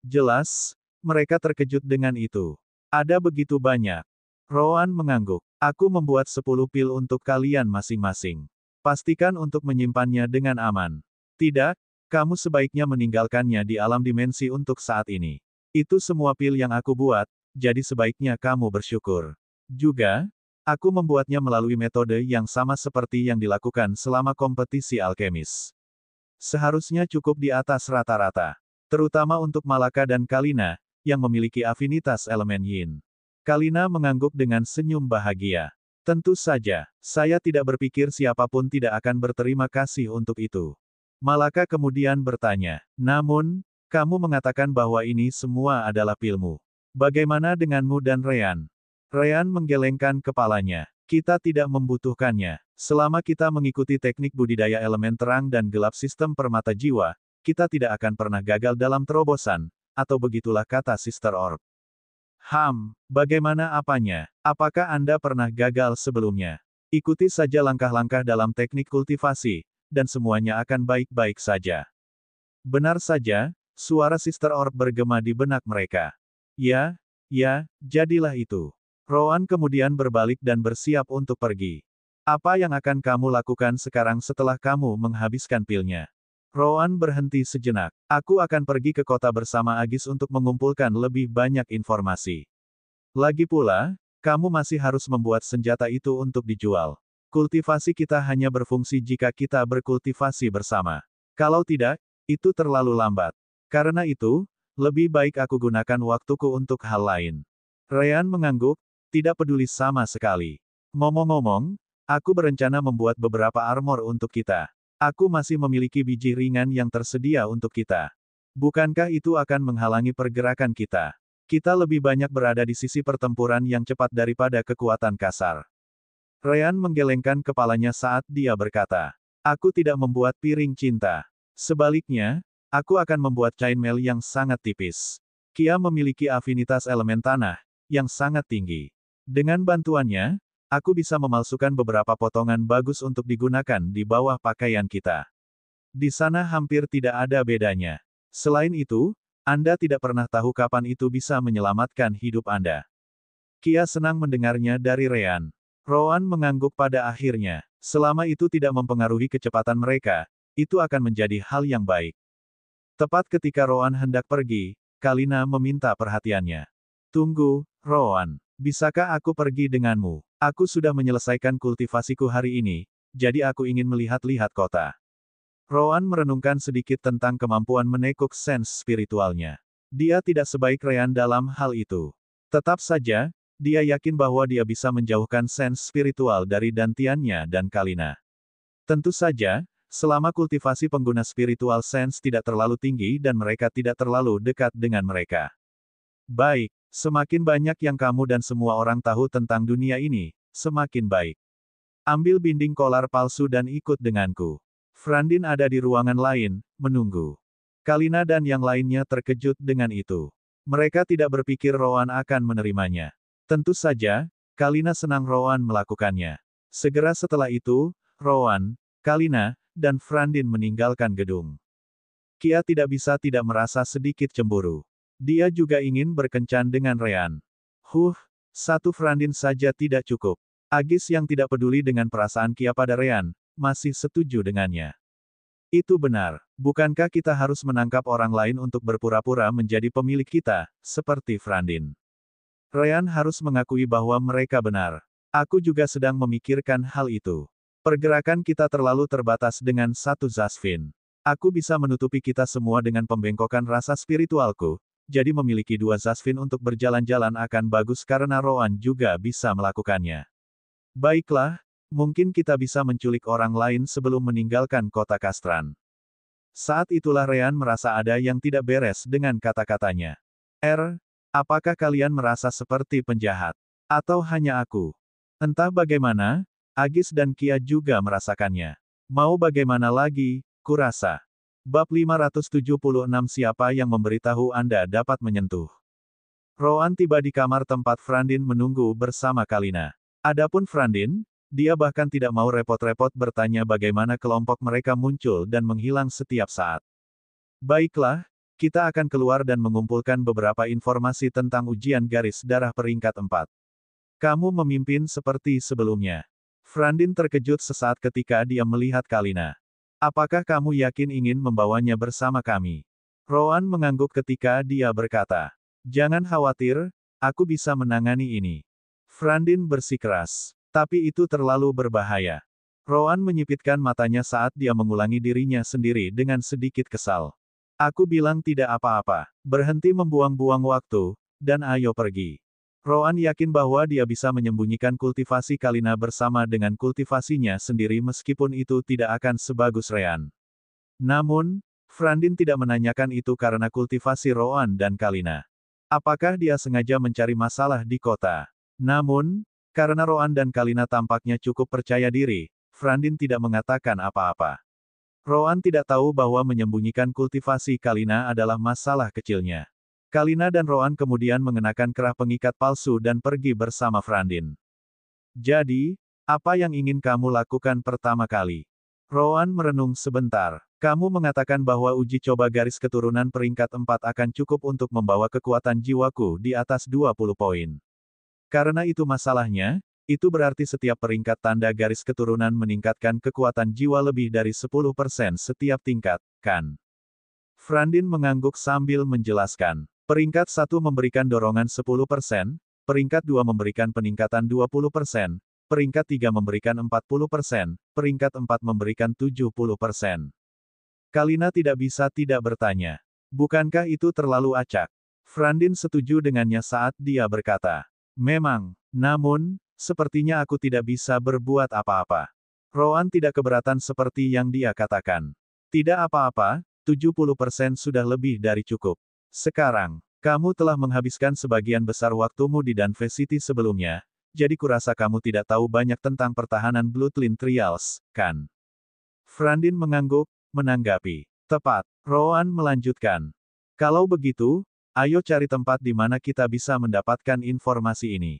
Jelas, mereka terkejut dengan itu. Ada begitu banyak. Rowan mengangguk. Aku membuat 10 pil untuk kalian masing-masing. Pastikan untuk menyimpannya dengan aman. Tidak, kamu sebaiknya meninggalkannya di alam dimensi untuk saat ini. Itu semua pil yang aku buat, jadi sebaiknya kamu bersyukur. Juga, aku membuatnya melalui metode yang sama seperti yang dilakukan selama kompetisi alkemis. Seharusnya cukup di atas rata-rata. Terutama untuk Malaka dan Kalina, yang memiliki afinitas elemen yin. Kalina mengangguk dengan senyum bahagia. Tentu saja, saya tidak berpikir siapapun tidak akan berterima kasih untuk itu. Malaka kemudian bertanya, namun, kamu mengatakan bahwa ini semua adalah pilmu. Bagaimana denganmu dan Ryan? Ryan menggelengkan kepalanya. Kita tidak membutuhkannya. Selama kita mengikuti teknik budidaya elemen terang dan gelap sistem permata jiwa, kita tidak akan pernah gagal dalam terobosan, atau begitulah kata Sister Orb. Bagaimana apanya? Apakah Anda pernah gagal sebelumnya? Ikuti saja langkah-langkah dalam teknik kultivasi, dan semuanya akan baik-baik saja. Benar saja, suara Sister Orb bergema di benak mereka. Ya, jadilah itu. Rowan kemudian berbalik dan bersiap untuk pergi. Apa yang akan kamu lakukan sekarang setelah kamu menghabiskan pilnya? Rowan berhenti sejenak. Aku akan pergi ke kota bersama Agis untuk mengumpulkan lebih banyak informasi. Lagi pula, kamu masih harus membuat senjata itu untuk dijual. Kultivasi kita hanya berfungsi jika kita berkultivasi bersama. Kalau tidak, itu terlalu lambat. Karena itu, lebih baik aku gunakan waktuku untuk hal lain. Ryan mengangguk, tidak peduli sama sekali. Ngomong-ngomong, aku berencana membuat beberapa armor untuk kita. Aku masih memiliki biji ringan yang tersedia untuk kita. Bukankah itu akan menghalangi pergerakan kita? Kita lebih banyak berada di sisi pertempuran yang cepat daripada kekuatan kasar. Ryan menggelengkan kepalanya saat dia berkata, aku tidak membuat piring cinta. Sebaliknya, aku akan membuat chainmail yang sangat tipis. Kia memiliki afinitas elemen tanah yang sangat tinggi. Dengan bantuannya, aku bisa memalsukan beberapa potongan bagus untuk digunakan di bawah pakaian kita. Di sana hampir tidak ada bedanya. Selain itu, Anda tidak pernah tahu kapan itu bisa menyelamatkan hidup Anda. Kia senang mendengarnya dari Ryan. Rowan mengangguk pada akhirnya. Selama itu tidak mempengaruhi kecepatan mereka, itu akan menjadi hal yang baik. Tepat ketika Rowan hendak pergi, Kalina meminta perhatiannya. Tunggu, Rowan. Bisakah aku pergi denganmu? Aku sudah menyelesaikan kultivasiku hari ini, jadi aku ingin melihat-lihat kota. Rowan merenungkan sedikit tentang kemampuan menekuk sense spiritualnya. Dia tidak sebaik Ryan dalam hal itu. Tetap saja, dia yakin bahwa dia bisa menjauhkan sense spiritual dari dantiannya dan Kalina. Tentu saja, selama kultivasi pengguna spiritual sense tidak terlalu tinggi dan mereka tidak terlalu dekat dengan mereka. Baik. Semakin banyak yang kamu dan semua orang tahu tentang dunia ini, semakin baik. Ambil binding kolar palsu dan ikut denganku. Frandin ada di ruangan lain, menunggu. Kalina dan yang lainnya terkejut dengan itu. Mereka tidak berpikir Rowan akan menerimanya. Tentu saja, Kalina senang Rowan melakukannya. Segera setelah itu, Rowan, Kalina, dan Frandin meninggalkan gedung. Kia tidak bisa tidak merasa sedikit cemburu. Dia juga ingin berkencan dengan Ryan. Satu Frandin saja tidak cukup. Agis yang tidak peduli dengan perasaan Kia pada Ryan, masih setuju dengannya. Itu benar. Bukankah kita harus menangkap orang lain untuk berpura-pura menjadi pemilik kita, seperti Frandin? Ryan harus mengakui bahwa mereka benar. Aku juga sedang memikirkan hal itu. Pergerakan kita terlalu terbatas dengan satu Zasvin. Aku bisa menutupi kita semua dengan pembengkokan rasa spiritualku. Jadi memiliki dua Zasvin untuk berjalan-jalan akan bagus karena Rowan juga bisa melakukannya. Baiklah, mungkin kita bisa menculik orang lain sebelum meninggalkan kota Kastran. Saat itulah Ryan merasa ada yang tidak beres dengan kata-katanya. Apakah kalian merasa seperti penjahat? Atau hanya aku? Entah bagaimana, Agis dan Kia juga merasakannya. Mau bagaimana lagi, kurasa. Bab 576 Siapa yang memberitahu Anda dapat menyentuh? Rowan tiba di kamar tempat Frandin menunggu bersama Kalina. Adapun Frandin, dia bahkan tidak mau repot-repot bertanya bagaimana kelompok mereka muncul dan menghilang setiap saat. Baiklah, kita akan keluar dan mengumpulkan beberapa informasi tentang ujian garis darah peringkat 4. Kamu memimpin seperti sebelumnya. Frandin terkejut sesaat ketika dia melihat Kalina. Apakah kamu yakin ingin membawanya bersama kami? Rowan mengangguk ketika dia berkata. Jangan khawatir, aku bisa menangani ini. Frandin bersikeras. Tapi itu terlalu berbahaya. Rowan menyipitkan matanya saat dia mengulangi dirinya sendiri dengan sedikit kesal. Aku bilang tidak apa-apa. Berhenti membuang-buang waktu, dan ayo pergi. Rowan yakin bahwa dia bisa menyembunyikan kultivasi Kalina bersama dengan kultivasinya sendiri meskipun itu tidak akan sebagus Ryan. Namun, Frandin tidak menanyakan itu karena kultivasi Rowan dan Kalina. Apakah dia sengaja mencari masalah di kota? Namun, karena Rowan dan Kalina tampaknya cukup percaya diri, Frandin tidak mengatakan apa-apa. Rowan tidak tahu bahwa menyembunyikan kultivasi Kalina adalah masalah kecilnya. Kalina dan Rowan kemudian mengenakan kerah pengikat palsu dan pergi bersama Frandin. Jadi, apa yang ingin kamu lakukan pertama kali? Rowan merenung sebentar. Kamu mengatakan bahwa uji coba garis keturunan peringkat 4 akan cukup untuk membawa kekuatan jiwaku di atas 20 poin. Karena itu masalahnya, itu berarti setiap peringkat tanda garis keturunan meningkatkan kekuatan jiwa lebih dari 10% setiap tingkat, kan? Frandin mengangguk sambil menjelaskan. Peringkat 1 memberikan dorongan 10%, peringkat 2 memberikan peningkatan 20%, peringkat 3 memberikan 40%, peringkat 4 memberikan 70%. Kalina tidak bisa tidak bertanya. Bukankah itu terlalu acak? Frandin setuju dengannya saat dia berkata, memang, namun, sepertinya aku tidak bisa berbuat apa-apa. Roan tidak keberatan seperti yang dia katakan. Tidak apa-apa, 70% sudah lebih dari cukup. Sekarang, kamu telah menghabiskan sebagian besar waktumu di Danve City sebelumnya, jadi kurasa kamu tidak tahu banyak tentang pertahanan Bloodline Trials, kan? Frandin mengangguk, menanggapi. Tepat, Roan melanjutkan. Kalau begitu, ayo cari tempat di mana kita bisa mendapatkan informasi ini.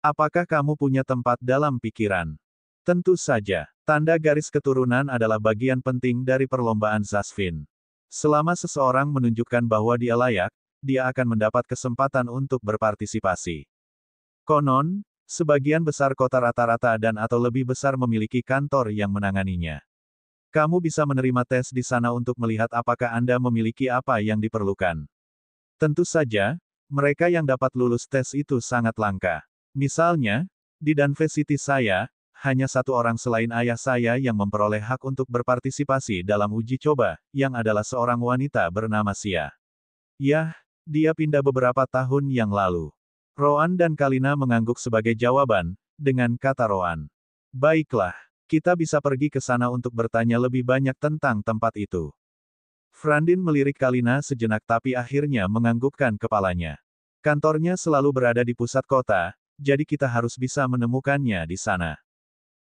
Apakah kamu punya tempat dalam pikiran? Tentu saja, tanda garis keturunan adalah bagian penting dari perlombaan Zasvin. Selama seseorang menunjukkan bahwa dia layak, dia akan mendapat kesempatan untuk berpartisipasi. Konon, sebagian besar kota rata-rata dan atau lebih besar memiliki kantor yang menanganinya. Kamu bisa menerima tes di sana untuk melihat apakah Anda memiliki apa yang diperlukan. Tentu saja, mereka yang dapat lulus tes itu sangat langka. Misalnya, di Danve City saya, hanya satu orang selain ayah saya yang memperoleh hak untuk berpartisipasi dalam uji coba, yang adalah seorang wanita bernama Sia. Yah, dia pindah beberapa tahun yang lalu. Roan dan Kalina mengangguk sebagai jawaban, dengan kata Roan. Baiklah, kita bisa pergi ke sana untuk bertanya lebih banyak tentang tempat itu. Frandin melirik Kalina sejenak tapi akhirnya menganggukkan kepalanya. Kantornya selalu berada di pusat kota, jadi kita harus bisa menemukannya di sana.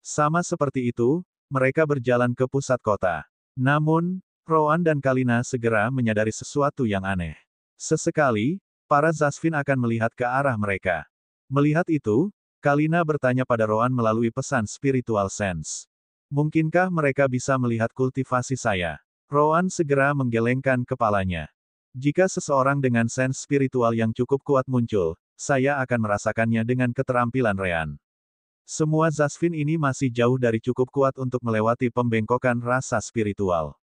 Sama seperti itu, mereka berjalan ke pusat kota. Namun, Roan dan Kalina segera menyadari sesuatu yang aneh. Sesekali, para Zasvin akan melihat ke arah mereka. Melihat itu, Kalina bertanya pada Roan melalui pesan spiritual sense. Mungkinkah mereka bisa melihat kultivasi saya? Roan segera menggelengkan kepalanya. Jika seseorang dengan sense spiritual yang cukup kuat muncul, saya akan merasakannya dengan keterampilan Rean. Semua Zasvin ini masih jauh dari cukup kuat untuk melewati pembengkokan rasa spiritual.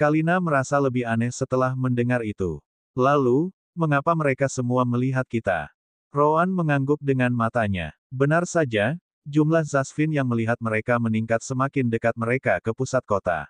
Kalina merasa lebih aneh setelah mendengar itu. Lalu, mengapa mereka semua melihat kita? Roan mengangguk dengan matanya. Benar saja, jumlah Zasvin yang melihat mereka meningkat semakin dekat mereka ke pusat kota.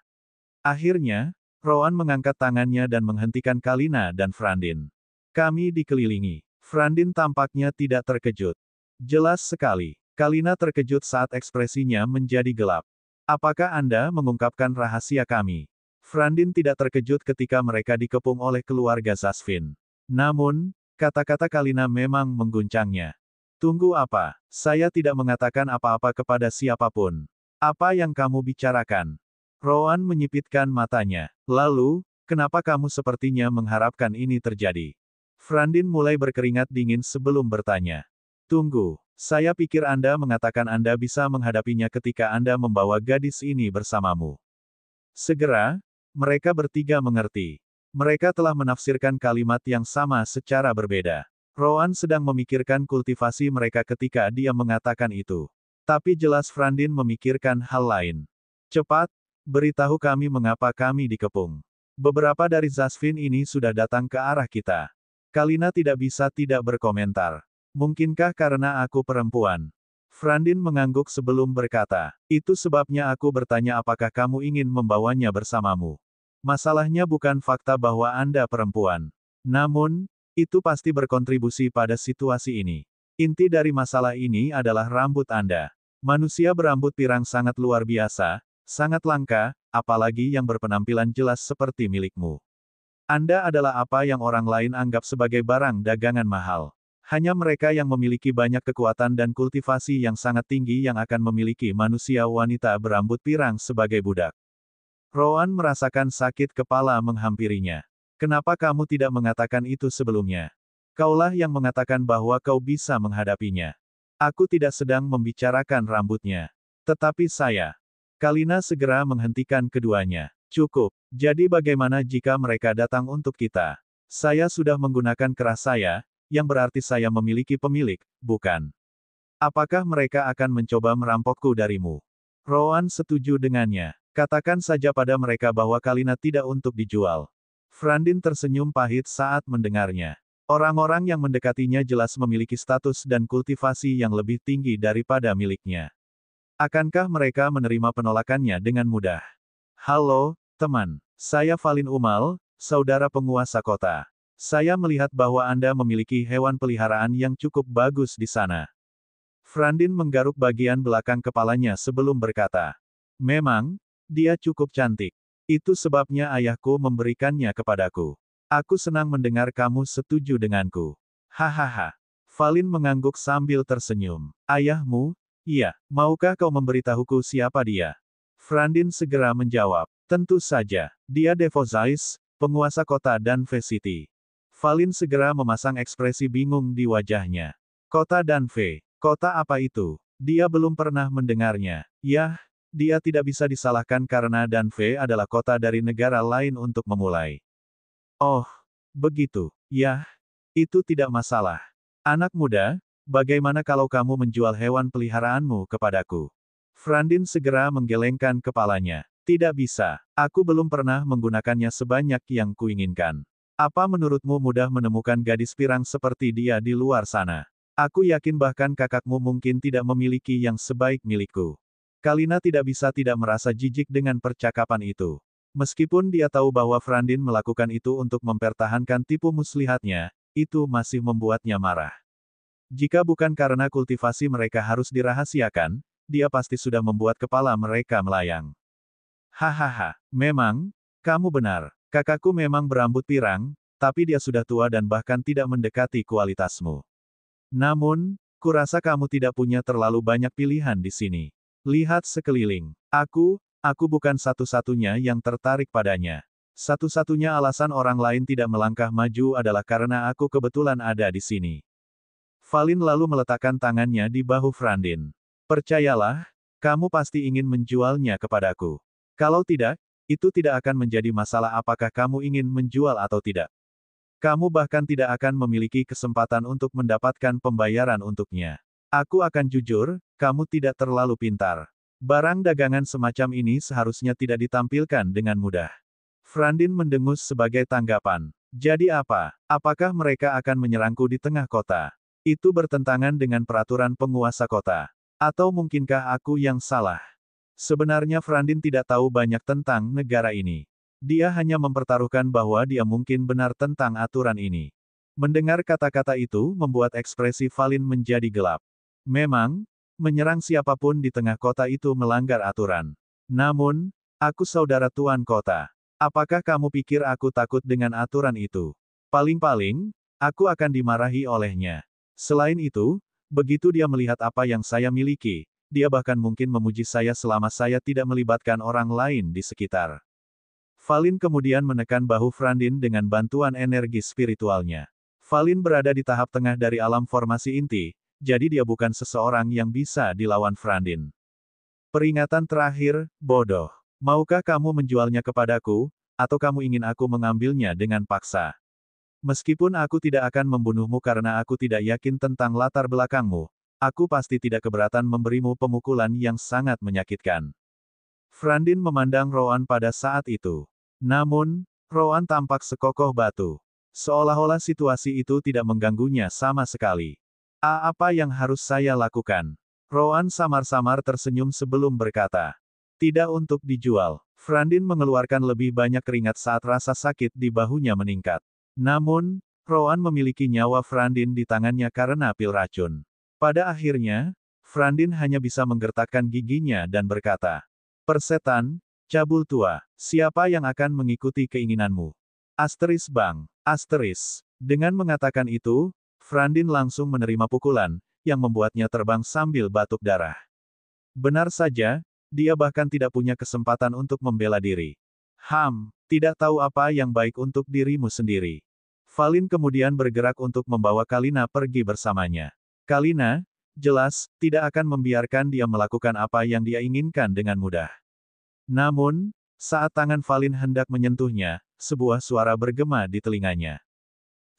Akhirnya, Roan mengangkat tangannya dan menghentikan Kalina dan Frandin. Kami dikelilingi. Frandin tampaknya tidak terkejut. Jelas sekali. Kalina terkejut saat ekspresinya menjadi gelap. Apakah Anda mengungkapkan rahasia kami? Frandin tidak terkejut ketika mereka dikepung oleh keluarga Zasvin. Namun, kata-kata Kalina memang mengguncangnya. Tunggu apa? Saya tidak mengatakan apa-apa kepada siapapun. Apa yang kamu bicarakan? Roan menyipitkan matanya. Lalu, kenapa kamu sepertinya mengharapkan ini terjadi? Frandin mulai berkeringat dingin sebelum bertanya. Tunggu, saya pikir Anda mengatakan Anda bisa menghadapinya ketika Anda membawa gadis ini bersamamu. Segera, mereka bertiga mengerti. Mereka telah menafsirkan kalimat yang sama secara berbeda. Roan sedang memikirkan kultivasi mereka ketika dia mengatakan itu. Tapi jelas Frandin memikirkan hal lain. Cepat, beritahu kami mengapa kami dikepung. Beberapa dari Zasvin ini sudah datang ke arah kita. Kalina tidak bisa tidak berkomentar. Mungkinkah karena aku perempuan? Frandin mengangguk sebelum berkata, itu sebabnya aku bertanya apakah kamu ingin membawanya bersamamu. Masalahnya bukan fakta bahwa Anda perempuan. Namun, itu pasti berkontribusi pada situasi ini. Inti dari masalah ini adalah rambut Anda. Manusia berambut pirang sangat luar biasa, sangat langka, apalagi yang berpenampilan jelas seperti milikmu. Anda adalah apa yang orang lain anggap sebagai barang dagangan mahal. Hanya mereka yang memiliki banyak kekuatan dan kultivasi yang sangat tinggi yang akan memiliki manusia wanita berambut pirang sebagai budak. Roan merasakan sakit kepala menghampirinya. Kenapa kamu tidak mengatakan itu sebelumnya? Kaulah yang mengatakan bahwa kau bisa menghadapinya. Aku tidak sedang membicarakan rambutnya. Tetapi saya. Kalina segera menghentikan keduanya. Cukup. Jadi bagaimana jika mereka datang untuk kita? Saya sudah menggunakan keras saya, yang berarti saya memiliki pemilik, bukan? Apakah mereka akan mencoba merampokku darimu? Roan setuju dengannya. Katakan saja pada mereka bahwa Kalina tidak untuk dijual. Frandin tersenyum pahit saat mendengarnya. Orang-orang yang mendekatinya jelas memiliki status dan kultivasi yang lebih tinggi daripada miliknya. Akankah mereka menerima penolakannya dengan mudah? Halo, teman. Saya Valin Umal, saudara penguasa kota. Saya melihat bahwa Anda memiliki hewan peliharaan yang cukup bagus di sana. Frandin menggaruk bagian belakang kepalanya sebelum berkata. Memang, dia cukup cantik. Itu sebabnya ayahku memberikannya kepadaku. Aku senang mendengar kamu setuju denganku. Hahaha. Valin mengangguk sambil tersenyum. Ayahmu? Iya, maukah kau memberitahuku siapa dia? Frandin segera menjawab. Tentu saja, dia Devozais, penguasa kota Danve City. Valin segera memasang ekspresi bingung di wajahnya. Kota Danve, kota apa itu? Dia belum pernah mendengarnya. Yah, dia tidak bisa disalahkan karena Danve adalah kota dari negara lain untuk memulai. Oh, begitu. Yah, itu tidak masalah. Anak muda, bagaimana kalau kamu menjual hewan peliharaanmu kepadaku? Frandin segera menggelengkan kepalanya. Tidak bisa, aku belum pernah menggunakannya sebanyak yang kuinginkan. Apa menurutmu mudah menemukan gadis pirang seperti dia di luar sana? Aku yakin bahkan kakakmu mungkin tidak memiliki yang sebaik milikku. Kalina tidak bisa tidak merasa jijik dengan percakapan itu. Meskipun dia tahu bahwa Frandin melakukan itu untuk mempertahankan tipu muslihatnya, itu masih membuatnya marah. Jika bukan karena kultivasi mereka harus dirahasiakan, dia pasti sudah membuat kepala mereka melayang. Hahaha, memang, kamu benar. Kakakku memang berambut pirang, tapi dia sudah tua dan bahkan tidak mendekati kualitasmu. Namun, kurasa kamu tidak punya terlalu banyak pilihan di sini. Lihat sekeliling. Aku bukan satu-satunya yang tertarik padanya. Satu-satunya alasan orang lain tidak melangkah maju adalah karena aku kebetulan ada di sini. Valin lalu meletakkan tangannya di bahu Frandin. Percayalah, kamu pasti ingin menjualnya kepadaku. Kalau tidak, itu tidak akan menjadi masalah apakah kamu ingin menjual atau tidak. Kamu bahkan tidak akan memiliki kesempatan untuk mendapatkan pembayaran untuknya. Aku akan jujur, kamu tidak terlalu pintar. Barang dagangan semacam ini seharusnya tidak ditampilkan dengan mudah. Frandin mendengus sebagai tanggapan. Jadi apa? Apakah mereka akan menyerangku di tengah kota? Itu bertentangan dengan peraturan penguasa kota. Atau mungkinkah aku yang salah? Sebenarnya Frandin tidak tahu banyak tentang negara ini. Dia hanya mempertaruhkan bahwa dia mungkin benar tentang aturan ini. Mendengar kata-kata itu membuat ekspresi Valin menjadi gelap. Memang, menyerang siapapun di tengah kota itu melanggar aturan. Namun, aku saudara tuan kota. Apakah kamu pikir aku takut dengan aturan itu? Paling-paling, aku akan dimarahi olehnya. Selain itu, begitu dia melihat apa yang saya miliki, dia bahkan mungkin memuji saya selama saya tidak melibatkan orang lain di sekitar. Valin kemudian menekan bahu Frandin dengan bantuan energi spiritualnya. Valin berada di tahap tengah dari alam formasi inti, jadi dia bukan seseorang yang bisa dilawan Frandin. Peringatan terakhir, bodoh. Maukah kamu menjualnya kepadaku, atau kamu ingin aku mengambilnya dengan paksa? Meskipun aku tidak akan membunuhmu karena aku tidak yakin tentang latar belakangmu, aku pasti tidak keberatan memberimu pemukulan yang sangat menyakitkan. Frandin memandang Rowan pada saat itu. Namun, Rowan tampak sekokoh batu. Seolah-olah situasi itu tidak mengganggunya sama sekali. Apa yang harus saya lakukan? Rowan samar-samar tersenyum sebelum berkata. Tidak untuk dijual. Frandin mengeluarkan lebih banyak keringat saat rasa sakit di bahunya meningkat. Namun, Rowan memiliki nyawa Frandin di tangannya karena pil racun. Pada akhirnya, Frandin hanya bisa menggertakkan giginya dan berkata, Persetan, cabul tua, siapa yang akan mengikuti keinginanmu? Asteris bang, asteris. Dengan mengatakan itu, Frandin langsung menerima pukulan, yang membuatnya terbang sambil batuk darah. Benar saja, dia bahkan tidak punya kesempatan untuk membela diri. Tidak tahu apa yang baik untuk dirimu sendiri. Valin kemudian bergerak untuk membawa Kalina pergi bersamanya. Kalina, jelas, tidak akan membiarkan dia melakukan apa yang dia inginkan dengan mudah. Namun, saat tangan Valin hendak menyentuhnya, sebuah suara bergema di telinganya.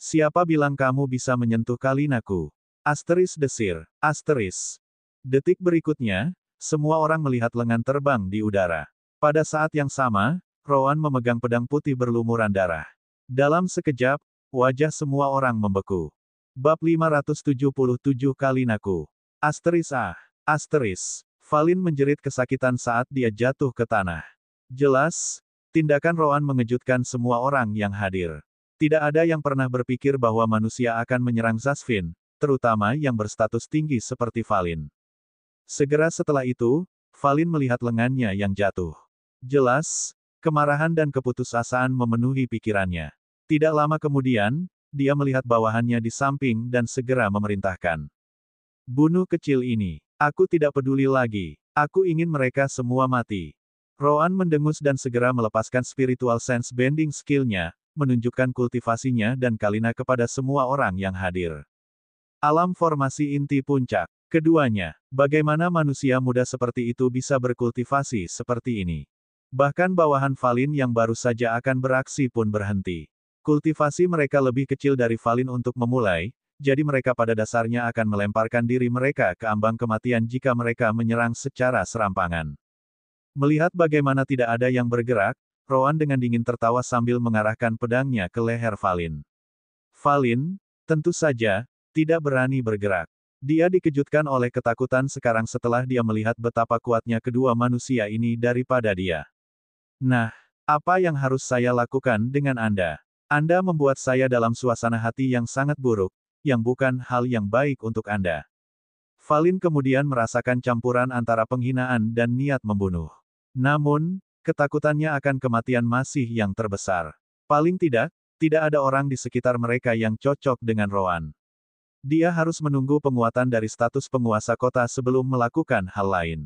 Siapa bilang kamu bisa menyentuh Kalinaku? Asteris desir, asteris. Detik berikutnya, semua orang melihat lengan terbang di udara. Pada saat yang sama, Rowan memegang pedang putih berlumuran darah. Dalam sekejap, wajah semua orang membeku. Bab 577 Kalinaku. Asteris asteris. Valin menjerit kesakitan saat dia jatuh ke tanah. Jelas, tindakan Rowan mengejutkan semua orang yang hadir. Tidak ada yang pernah berpikir bahwa manusia akan menyerang Zasvin, terutama yang berstatus tinggi seperti Valin. Segera setelah itu, Valin melihat lengannya yang jatuh. Jelas, kemarahan dan keputusasaan memenuhi pikirannya. Tidak lama kemudian, dia melihat bawahannya di samping dan segera memerintahkan. Bunuh kecil ini. Aku tidak peduli lagi. Aku ingin mereka semua mati. Roan mendengus dan segera melepaskan spiritual sense bending skill-nya, menunjukkan kultivasinya dan Kalina kepada semua orang yang hadir. Alam formasi inti puncak. Keduanya, bagaimana manusia muda seperti itu bisa berkultivasi seperti ini? Bahkan bawahan Valin yang baru saja akan beraksi pun berhenti. Kultivasi mereka lebih kecil dari Valin untuk memulai, jadi mereka pada dasarnya akan melemparkan diri mereka ke ambang kematian jika mereka menyerang secara serampangan. Melihat bagaimana tidak ada yang bergerak, Roan dengan dingin tertawa sambil mengarahkan pedangnya ke leher Valin. Valin, tentu saja, tidak berani bergerak. Dia dikejutkan oleh ketakutan sekarang setelah dia melihat betapa kuatnya kedua manusia ini daripada dia. Nah, apa yang harus saya lakukan dengan Anda? Anda membuat saya dalam suasana hati yang sangat buruk, yang bukan hal yang baik untuk Anda. Valin kemudian merasakan campuran antara penghinaan dan niat membunuh. Namun, ketakutannya akan kematian masih yang terbesar. Paling tidak, tidak ada orang di sekitar mereka yang cocok dengan Roan. Dia harus menunggu penguatan dari status penguasa kota sebelum melakukan hal lain.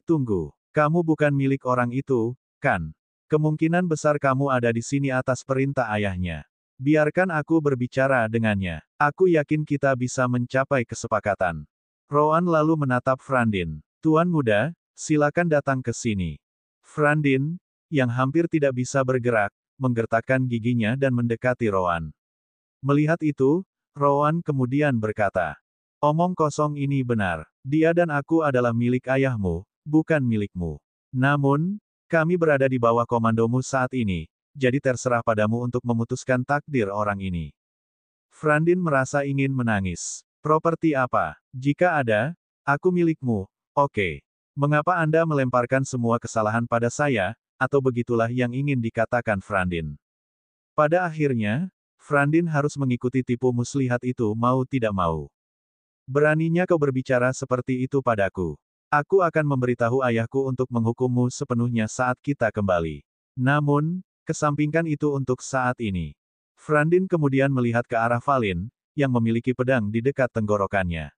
Tunggu. Kamu bukan milik orang itu, kan? Kemungkinan besar kamu ada di sini atas perintah ayahnya. Biarkan aku berbicara dengannya. Aku yakin kita bisa mencapai kesepakatan. Roan lalu menatap Frandin. Tuan muda, silakan datang ke sini. Frandin, yang hampir tidak bisa bergerak, menggertakkan giginya dan mendekati Roan. Melihat itu, Roan kemudian berkata, "Omong kosong ini benar. Dia dan aku adalah milik ayahmu, bukan milikmu. Namun, kami berada di bawah komandomu saat ini, jadi terserah padamu untuk memutuskan takdir orang ini." Frandin merasa ingin menangis. Properti apa? Jika ada, aku milikmu. Oke. Mengapa Anda melemparkan semua kesalahan pada saya, atau begitulah yang ingin dikatakan Frandin. Pada akhirnya, Frandin harus mengikuti tipu muslihat itu mau tidak mau. Beraninya kau berbicara seperti itu padaku. Aku akan memberitahu ayahku untuk menghukummu sepenuhnya saat kita kembali. Namun, kesampingkan itu untuk saat ini. Frandin kemudian melihat ke arah Valin, yang memiliki pedang di dekat tenggorokannya.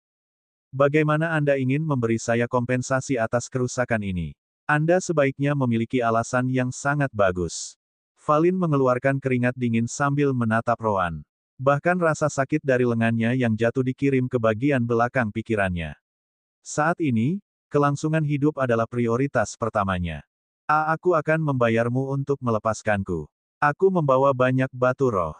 Bagaimana Anda ingin memberi saya kompensasi atas kerusakan ini? Anda sebaiknya memiliki alasan yang sangat bagus. Valin mengeluarkan keringat dingin sambil menatap Roan. Bahkan rasa sakit dari lengannya yang jatuh dikirim ke bagian belakang pikirannya. Saat ini, kelangsungan hidup adalah prioritas pertamanya. Aku akan membayarmu untuk melepaskanku. Aku membawa banyak batu roh.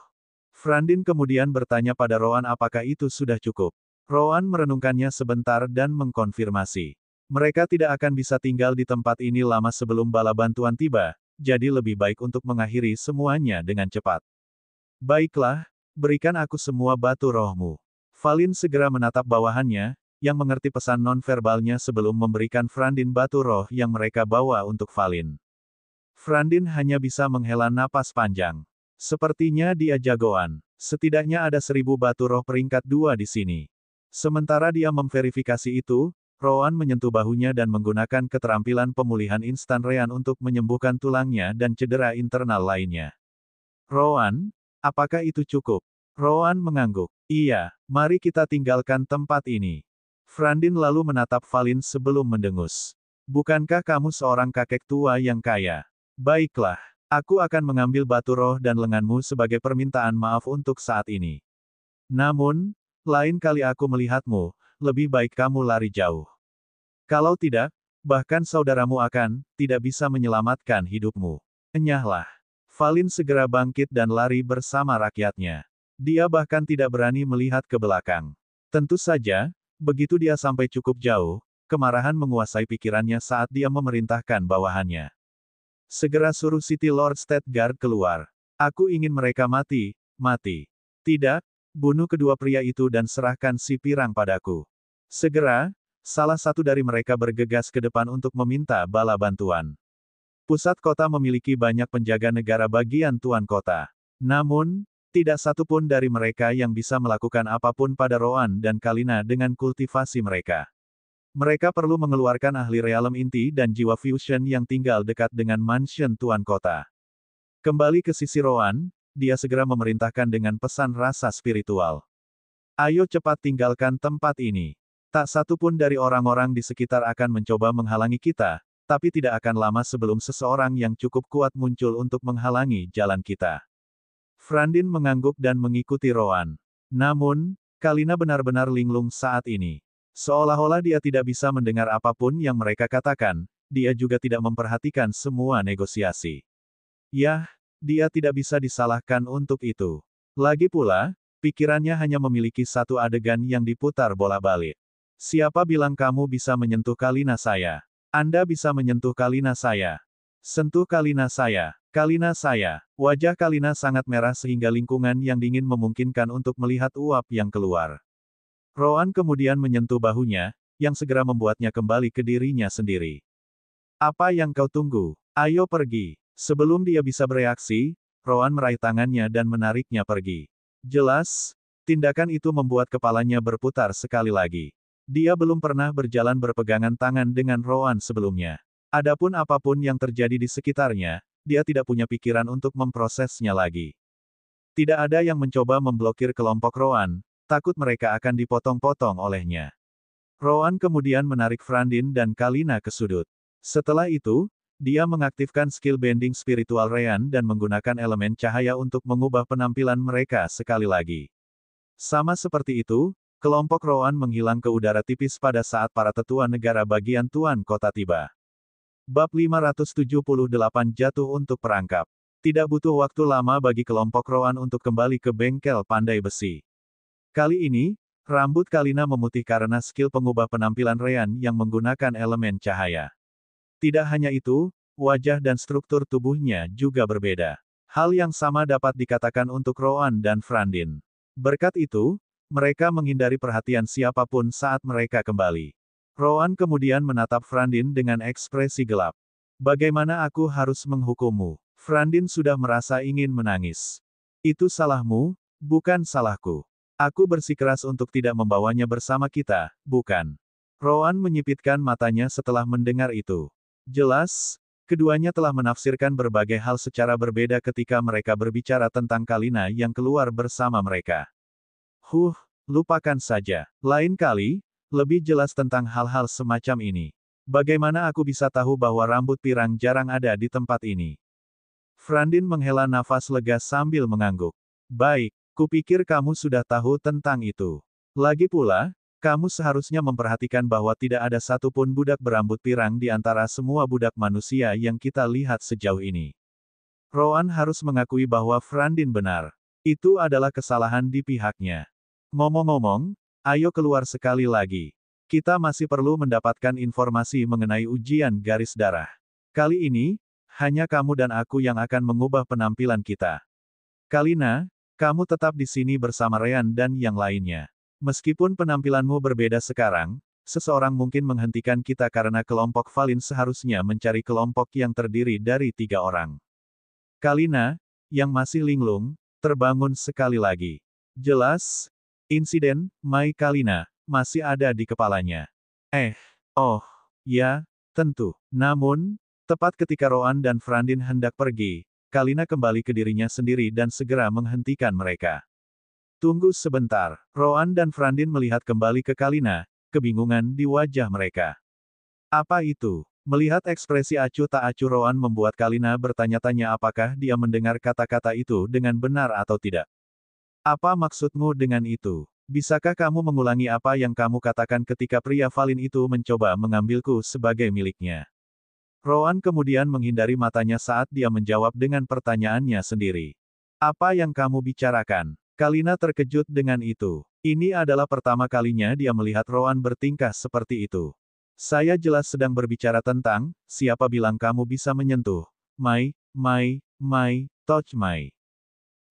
Frandin kemudian bertanya pada Roan apakah itu sudah cukup. Roan merenungkannya sebentar dan mengkonfirmasi. Mereka tidak akan bisa tinggal di tempat ini lama sebelum bala bantuan tiba, jadi lebih baik untuk mengakhiri semuanya dengan cepat. Baiklah, berikan aku semua batu rohmu. Valin segera menatap bawahannya, yang mengerti pesan non-verbalnya sebelum memberikan Frandin batu roh yang mereka bawa untuk Valin. Frandin hanya bisa menghela napas panjang. Sepertinya dia jagoan. Setidaknya ada 1000 batu roh peringkat 2 di sini. Sementara dia memverifikasi itu, Roan menyentuh bahunya dan menggunakan keterampilan pemulihan instan Rean untuk menyembuhkan tulangnya dan cedera internal lainnya. Roan, apakah itu cukup? Roan mengangguk. Iya, mari kita tinggalkan tempat ini. Frandin lalu menatap Valin sebelum mendengus. Bukankah kamu seorang kakek tua yang kaya? Baiklah, aku akan mengambil batu roh dan lenganmu sebagai permintaan maaf untuk saat ini. Namun, lain kali aku melihatmu, lebih baik kamu lari jauh. Kalau tidak, bahkan saudaramu tidak bisa menyelamatkan hidupmu. Enyahlah. Valin segera bangkit dan lari bersama rakyatnya. Dia bahkan tidak berani melihat ke belakang. Tentu saja, begitu dia sampai cukup jauh, kemarahan menguasai pikirannya saat dia memerintahkan bawahannya. Segera suruh City Lord State Guard keluar. Aku ingin mereka mati, mati. Tidak, bunuh kedua pria itu dan serahkan si pirang padaku. Segera, salah satu dari mereka bergegas ke depan untuk meminta bala bantuan. Pusat kota memiliki banyak penjaga negara bagian tuan kota. Namun, tidak satu pun dari mereka yang bisa melakukan apapun pada Roan dan Kalina dengan kultivasi mereka. Mereka perlu mengeluarkan ahli realem inti dan jiwa fusion yang tinggal dekat dengan mansion Tuan Kota. Kembali ke sisi Roan, dia segera memerintahkan dengan pesan rasa spiritual. Ayo cepat tinggalkan tempat ini. Tak satu pun dari orang-orang di sekitar akan mencoba menghalangi kita, tapi tidak akan lama sebelum seseorang yang cukup kuat muncul untuk menghalangi jalan kita. Frandin mengangguk dan mengikuti Roan. Namun, Kalina benar-benar linglung saat ini. Seolah-olah dia tidak bisa mendengar apapun yang mereka katakan, dia juga tidak memperhatikan semua negosiasi. Yah, dia tidak bisa disalahkan untuk itu. Lagi pula, pikirannya hanya memiliki satu adegan yang diputar bolak-balik. Siapa bilang kamu bisa menyentuh Kalina saya? Anda bisa menyentuh Kalina saya. Sentuh Kalina saya. Kalina saya. Wajah Kalina sangat merah sehingga lingkungan yang dingin memungkinkan untuk melihat uap yang keluar. Roan kemudian menyentuh bahunya, yang segera membuatnya kembali ke dirinya sendiri. Apa yang kau tunggu? Ayo pergi. Sebelum dia bisa bereaksi, Roan meraih tangannya dan menariknya pergi. Jelas, tindakan itu membuat kepalanya berputar sekali lagi. Dia belum pernah berjalan berpegangan tangan dengan Roan sebelumnya. Adapun apapun yang terjadi di sekitarnya, dia tidak punya pikiran untuk memprosesnya lagi. Tidak ada yang mencoba memblokir kelompok Roan, takut mereka akan dipotong-potong olehnya. Roan kemudian menarik Frandin dan Kalina ke sudut. Setelah itu, dia mengaktifkan skill bending spiritual Ryan dan menggunakan elemen cahaya untuk mengubah penampilan mereka sekali lagi. Sama seperti itu, kelompok Roan menghilang ke udara tipis pada saat para tetua negara bagian Tuan Kota tiba. Bab 578 jatuh untuk perangkap. Tidak butuh waktu lama bagi kelompok Roan untuk kembali ke bengkel pandai besi. Kali ini, rambut Kalina memutih karena skill pengubah penampilan Ryan yang menggunakan elemen cahaya. Tidak hanya itu, wajah dan struktur tubuhnya juga berbeda. Hal yang sama dapat dikatakan untuk Roan dan Frandin. Berkat itu, mereka menghindari perhatian siapapun saat mereka kembali. Roan kemudian menatap Frandin dengan ekspresi gelap. Bagaimana aku harus menghukummu? Frandin sudah merasa ingin menangis. Itu salahmu, bukan salahku. Aku bersikeras untuk tidak membawanya bersama kita, bukan? Roan menyipitkan matanya setelah mendengar itu. Jelas, keduanya telah menafsirkan berbagai hal secara berbeda ketika mereka berbicara tentang Kalina yang keluar bersama mereka. Lupakan saja. Lain kali, lebih jelas tentang hal-hal semacam ini. Bagaimana aku bisa tahu bahwa rambut pirang jarang ada di tempat ini? Frandin menghela nafas lega sambil mengangguk. Baik, kupikir kamu sudah tahu tentang itu. Lagi pula, kamu seharusnya memperhatikan bahwa tidak ada satupun budak berambut pirang di antara semua budak manusia yang kita lihat sejauh ini. Roan harus mengakui bahwa Frandin benar. Itu adalah kesalahan di pihaknya. Ngomong-ngomong, ayo keluar sekali lagi. Kita masih perlu mendapatkan informasi mengenai ujian garis darah. Kali ini, hanya kamu dan aku yang akan mengubah penampilan kita. Kalina, kamu tetap di sini bersama Ryan dan yang lainnya. Meskipun penampilanmu berbeda sekarang, seseorang mungkin menghentikan kita karena kelompok Valin seharusnya mencari kelompok yang terdiri dari 3 orang. Kalina, yang masih linglung, terbangun sekali lagi. Jelas, insiden, Mai Kalina, masih ada di kepalanya. Ya, tentu. Namun, tepat ketika Roan dan Frandin hendak pergi, Kalina kembali ke dirinya sendiri dan segera menghentikan mereka. Tunggu sebentar. Roan dan Frandin melihat kembali ke Kalina, kebingungan di wajah mereka. Apa itu? Melihat ekspresi acuh tak acuh Roan membuat Kalina bertanya-tanya apakah dia mendengar kata-kata itu dengan benar atau tidak. Apa maksudmu dengan itu? Bisakah kamu mengulangi apa yang kamu katakan ketika pria Valin itu mencoba mengambilku sebagai miliknya? Roan kemudian menghindari matanya saat dia menjawab dengan pertanyaannya sendiri. Apa yang kamu bicarakan? Kalina terkejut dengan itu. Ini adalah pertama kalinya dia melihat Roan bertingkah seperti itu. Saya jelas sedang berbicara tentang, siapa bilang kamu bisa menyentuh? Touch Mai.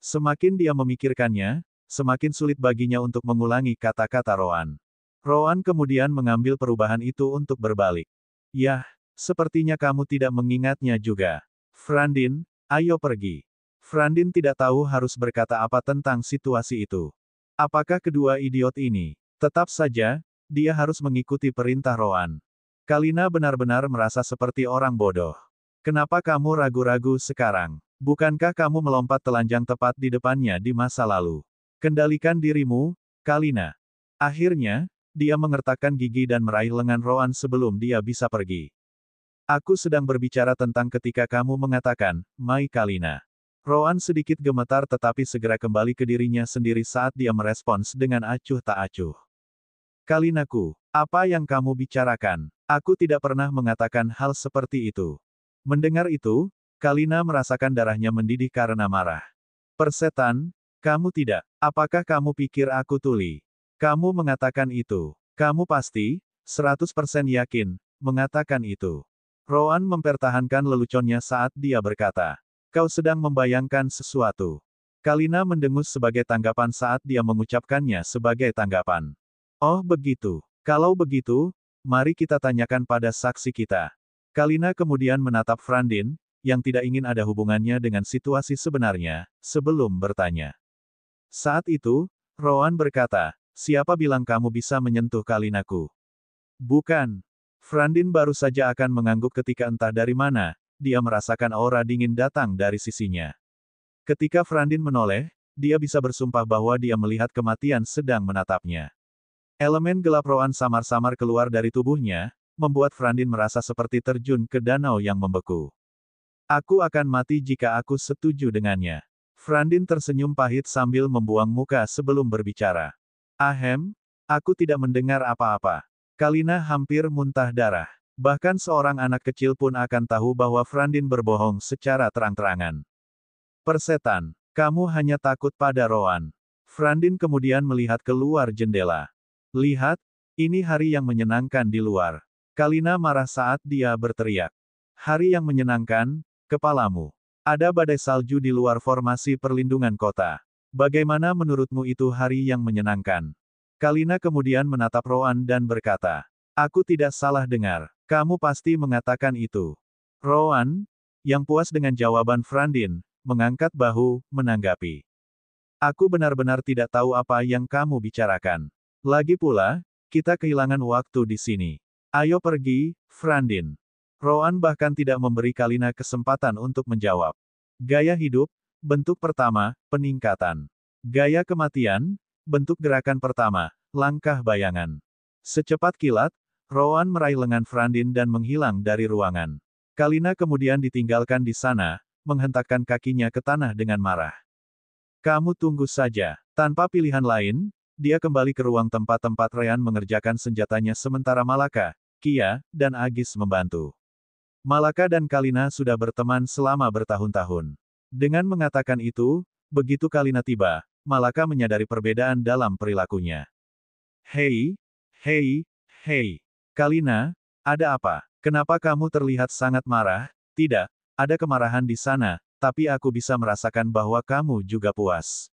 Semakin dia memikirkannya, semakin sulit baginya untuk mengulangi kata-kata Roan. Roan kemudian mengambil perubahan itu untuk berbalik. Yah, sepertinya kamu tidak mengingatnya juga. Frandin, ayo pergi. Frandin tidak tahu harus berkata apa tentang situasi itu. Apakah kedua idiot ini? Tetap saja, dia harus mengikuti perintah Roan. Kalina benar-benar merasa seperti orang bodoh. Kenapa kamu ragu-ragu sekarang? Bukankah kamu melompat telanjang tepat di depannya di masa lalu? Kendalikan dirimu, Kalina. Akhirnya, dia mengertakkan gigi dan meraih lengan Roan sebelum dia bisa pergi. Aku sedang berbicara tentang ketika kamu mengatakan, Mai Kalina. Roan sedikit gemetar tetapi segera kembali ke dirinya sendiri saat dia merespons dengan acuh tak acuh. Kalinaku, apa yang kamu bicarakan? Aku tidak pernah mengatakan hal seperti itu. Mendengar itu, Kalina merasakan darahnya mendidih karena marah. Persetan, kamu tidak. Apakah kamu pikir aku tuli? Kamu mengatakan itu. Kamu pasti, 100% yakin, mengatakan itu. Roan mempertahankan leluconnya saat dia berkata. Kau sedang membayangkan sesuatu. Kalina mendengus sebagai tanggapan saat dia mengucapkannya sebagai tanggapan. Oh begitu. Kalau begitu, mari kita tanyakan pada saksi kita. Kalina kemudian menatap Frandin, yang tidak ingin ada hubungannya dengan situasi sebenarnya, sebelum bertanya. Saat itu, Roan berkata, siapa bilang kamu bisa menyentuh Kalinaku? Bukan. Frandin baru saja akan mengangguk ketika entah dari mana, dia merasakan aura dingin datang dari sisinya. Ketika Frandin menoleh, dia bisa bersumpah bahwa dia melihat kematian sedang menatapnya. Elemen gelap Roan samar-samar keluar dari tubuhnya, membuat Frandin merasa seperti terjun ke danau yang membeku. Aku akan mati jika aku setuju dengannya. Frandin tersenyum pahit sambil membuang muka sebelum berbicara. Ahem, aku tidak mendengar apa-apa. Kalina hampir muntah darah. Bahkan seorang anak kecil pun akan tahu bahwa Frandin berbohong secara terang-terangan. Persetan, kamu hanya takut pada Roan. Frandin kemudian melihat keluar jendela. Lihat, ini hari yang menyenangkan di luar. Kalina marah saat dia berteriak. Hari yang menyenangkan, kepalamu. Ada badai salju di luar formasi perlindungan kota. Bagaimana menurutmu itu hari yang menyenangkan? Kalina kemudian menatap Roan dan berkata, aku tidak salah dengar. Kamu pasti mengatakan itu. Roan, yang puas dengan jawaban Frandin, mengangkat bahu, menanggapi. Aku benar-benar tidak tahu apa yang kamu bicarakan. Lagi pula, kita kehilangan waktu di sini. Ayo pergi, Frandin. Roan bahkan tidak memberi Kalina kesempatan untuk menjawab. Gaya hidup, bentuk pertama, peningkatan. Gaya kematian, bentuk gerakan pertama, langkah bayangan. Secepat kilat, Roan meraih lengan Frandin dan menghilang dari ruangan. Kalina kemudian ditinggalkan di sana, menghentakkan kakinya ke tanah dengan marah. Kamu tunggu saja. Tanpa pilihan lain, dia kembali ke ruang tempat-tempat Rean mengerjakan senjatanya sementara Malaka, Kia, dan Agis membantu. Malaka dan Kalina sudah berteman selama bertahun-tahun. Dengan mengatakan itu, begitu Kalina tiba, Malaka menyadari perbedaan dalam perilakunya. Hei, hei, hei. Kalina, ada apa? Kenapa kamu terlihat sangat marah? Tidak, ada kemarahan di sana, tapi aku bisa merasakan bahwa kamu juga puas.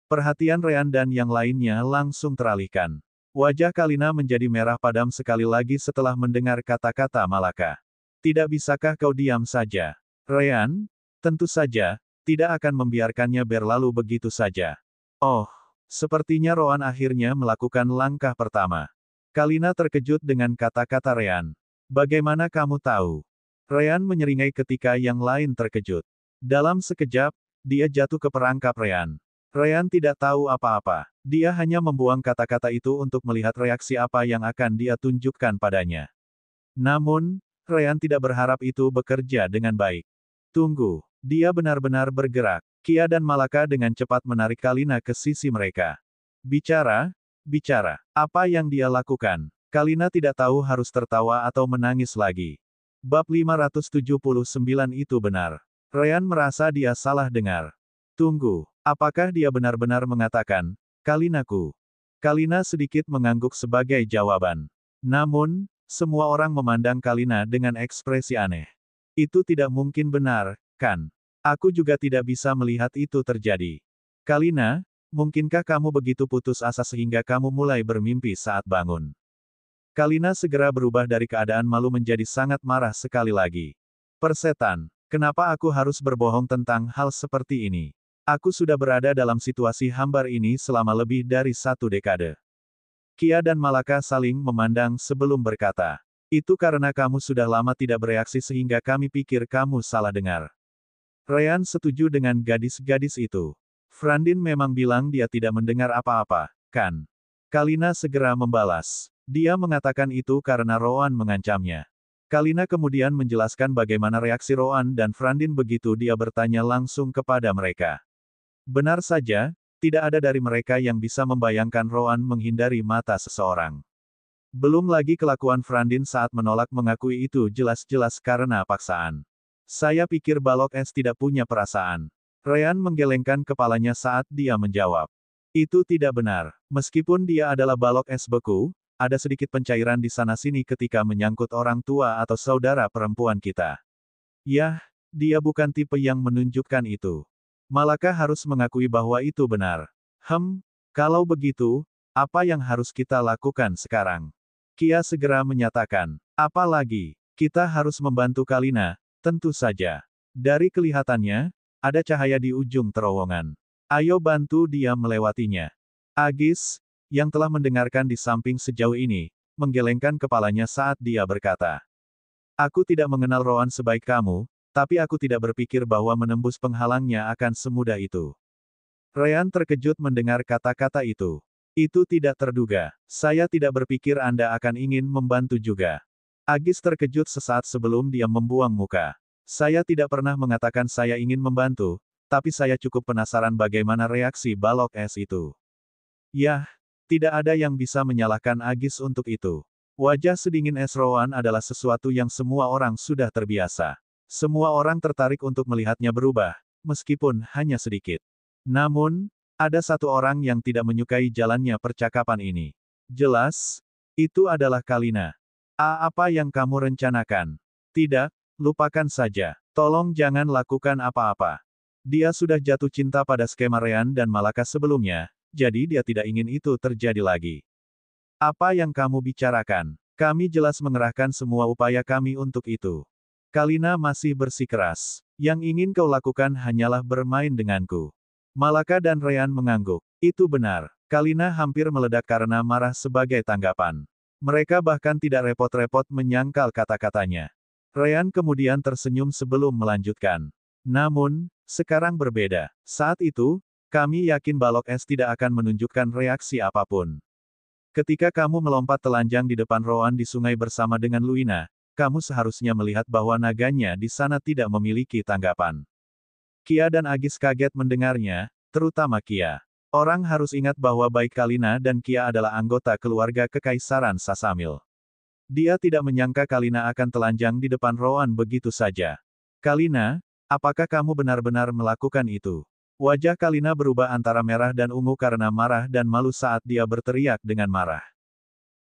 Perhatian Rean dan yang lainnya langsung teralihkan. Wajah Kalina menjadi merah padam sekali lagi setelah mendengar kata-kata Malaka. Tidak bisakah kau diam saja? Rean, tentu saja, tidak akan membiarkannya berlalu begitu saja. Oh, sepertinya Roan akhirnya melakukan langkah pertama. Kalina terkejut dengan kata-kata Rean. Bagaimana kamu tahu? Rean menyeringai ketika yang lain terkejut. Dalam sekejap, dia jatuh ke perangkap Rean. Rean tidak tahu apa-apa. Dia hanya membuang kata-kata itu untuk melihat reaksi apa yang akan dia tunjukkan padanya. Namun, Rean tidak berharap itu bekerja dengan baik. Tunggu, dia benar-benar bergerak. Kia dan Malaka dengan cepat menarik Kalina ke sisi mereka. Bicara, bicara. Apa yang dia lakukan? Kalina tidak tahu harus tertawa atau menangis lagi. Bab 579 itu benar. Rean merasa dia salah dengar. Tunggu, apakah dia benar-benar mengatakan, Kalinaku? Kalina sedikit mengangguk sebagai jawaban. Namun, semua orang memandang Kalina dengan ekspresi aneh. Itu tidak mungkin benar, kan? Aku juga tidak bisa melihat itu terjadi. Kalina, mungkinkah kamu begitu putus asa sehingga kamu mulai bermimpi saat bangun? Kalina segera berubah dari keadaan malu menjadi sangat marah sekali lagi. Persetan. Kenapa aku harus berbohong tentang hal seperti ini? Aku sudah berada dalam situasi hambar ini selama lebih dari 1 dekade. Kia dan Malaka saling memandang sebelum berkata. Itu karena kamu sudah lama tidak bereaksi sehingga kami pikir kamu salah dengar. Ryan setuju dengan gadis-gadis itu. Frandin memang bilang dia tidak mendengar apa-apa, kan? Kalina segera membalas. Dia mengatakan itu karena Roan mengancamnya. Kalina kemudian menjelaskan bagaimana reaksi Roan dan Frandin begitu dia bertanya langsung kepada mereka. Benar saja, tidak ada dari mereka yang bisa membayangkan Roan menghindari mata seseorang. Belum lagi kelakuan Frandin saat menolak mengakui itu jelas-jelas karena paksaan. Saya pikir balok es tidak punya perasaan. Ryan menggelengkan kepalanya saat dia menjawab. Itu tidak benar. Meskipun dia adalah balok es beku, ada sedikit pencairan di sana-sini ketika menyangkut orang tua atau saudara perempuan kita. Yah, dia bukan tipe yang menunjukkan itu. Malaka harus mengakui bahwa itu benar. Kalau begitu, apa yang harus kita lakukan sekarang? Kia segera menyatakan. Apa lagi? Kita harus membantu Kalina, tentu saja. Dari kelihatannya, ada cahaya di ujung terowongan. Ayo bantu dia melewatinya. Agis, yang telah mendengarkan di samping sejauh ini, menggelengkan kepalanya saat dia berkata. Aku tidak mengenal Roan sebaik kamu, tapi aku tidak berpikir bahwa menembus penghalangnya akan semudah itu. Ryan terkejut mendengar kata-kata itu. Itu tidak terduga. Saya tidak berpikir Anda akan ingin membantu juga. Agis terkejut sesaat sebelum dia membuang muka. Saya tidak pernah mengatakan saya ingin membantu, tapi saya cukup penasaran bagaimana reaksi balok es itu. Yah, tidak ada yang bisa menyalahkan Agis untuk itu. Wajah sedingin es Roan adalah sesuatu yang semua orang sudah terbiasa. Semua orang tertarik untuk melihatnya berubah, meskipun hanya sedikit. Namun, ada satu orang yang tidak menyukai jalannya percakapan ini. Jelas, itu adalah Kalina. Apa yang kamu rencanakan? Tidak, lupakan saja. Tolong jangan lakukan apa-apa. Dia sudah jatuh cinta pada skema Ryan dan Malaka sebelumnya, jadi dia tidak ingin itu terjadi lagi. Apa yang kamu bicarakan? Kami jelas mengerahkan semua upaya kami untuk itu. Kalina masih bersikeras. Yang ingin kau lakukan hanyalah bermain denganku. Malaka dan Ryan mengangguk. Itu benar. Kalina hampir meledak karena marah sebagai tanggapan. Mereka bahkan tidak repot-repot menyangkal kata-katanya. Ryan kemudian tersenyum sebelum melanjutkan. Namun, sekarang berbeda. Saat itu, kami yakin balok es tidak akan menunjukkan reaksi apapun. Ketika kamu melompat telanjang di depan Roan di sungai bersama dengan Luina, kamu seharusnya melihat bahwa naganya di sana tidak memiliki tanggapan. Kia dan Agis kaget mendengarnya, terutama Kia. Orang harus ingat bahwa baik Kalina dan Kia adalah anggota keluarga Kekaisaran Sasamil. Dia tidak menyangka Kalina akan telanjang di depan Roan begitu saja. Kalina, apakah kamu benar-benar melakukan itu? Wajah Kalina berubah antara merah dan ungu karena marah dan malu saat dia berteriak dengan marah.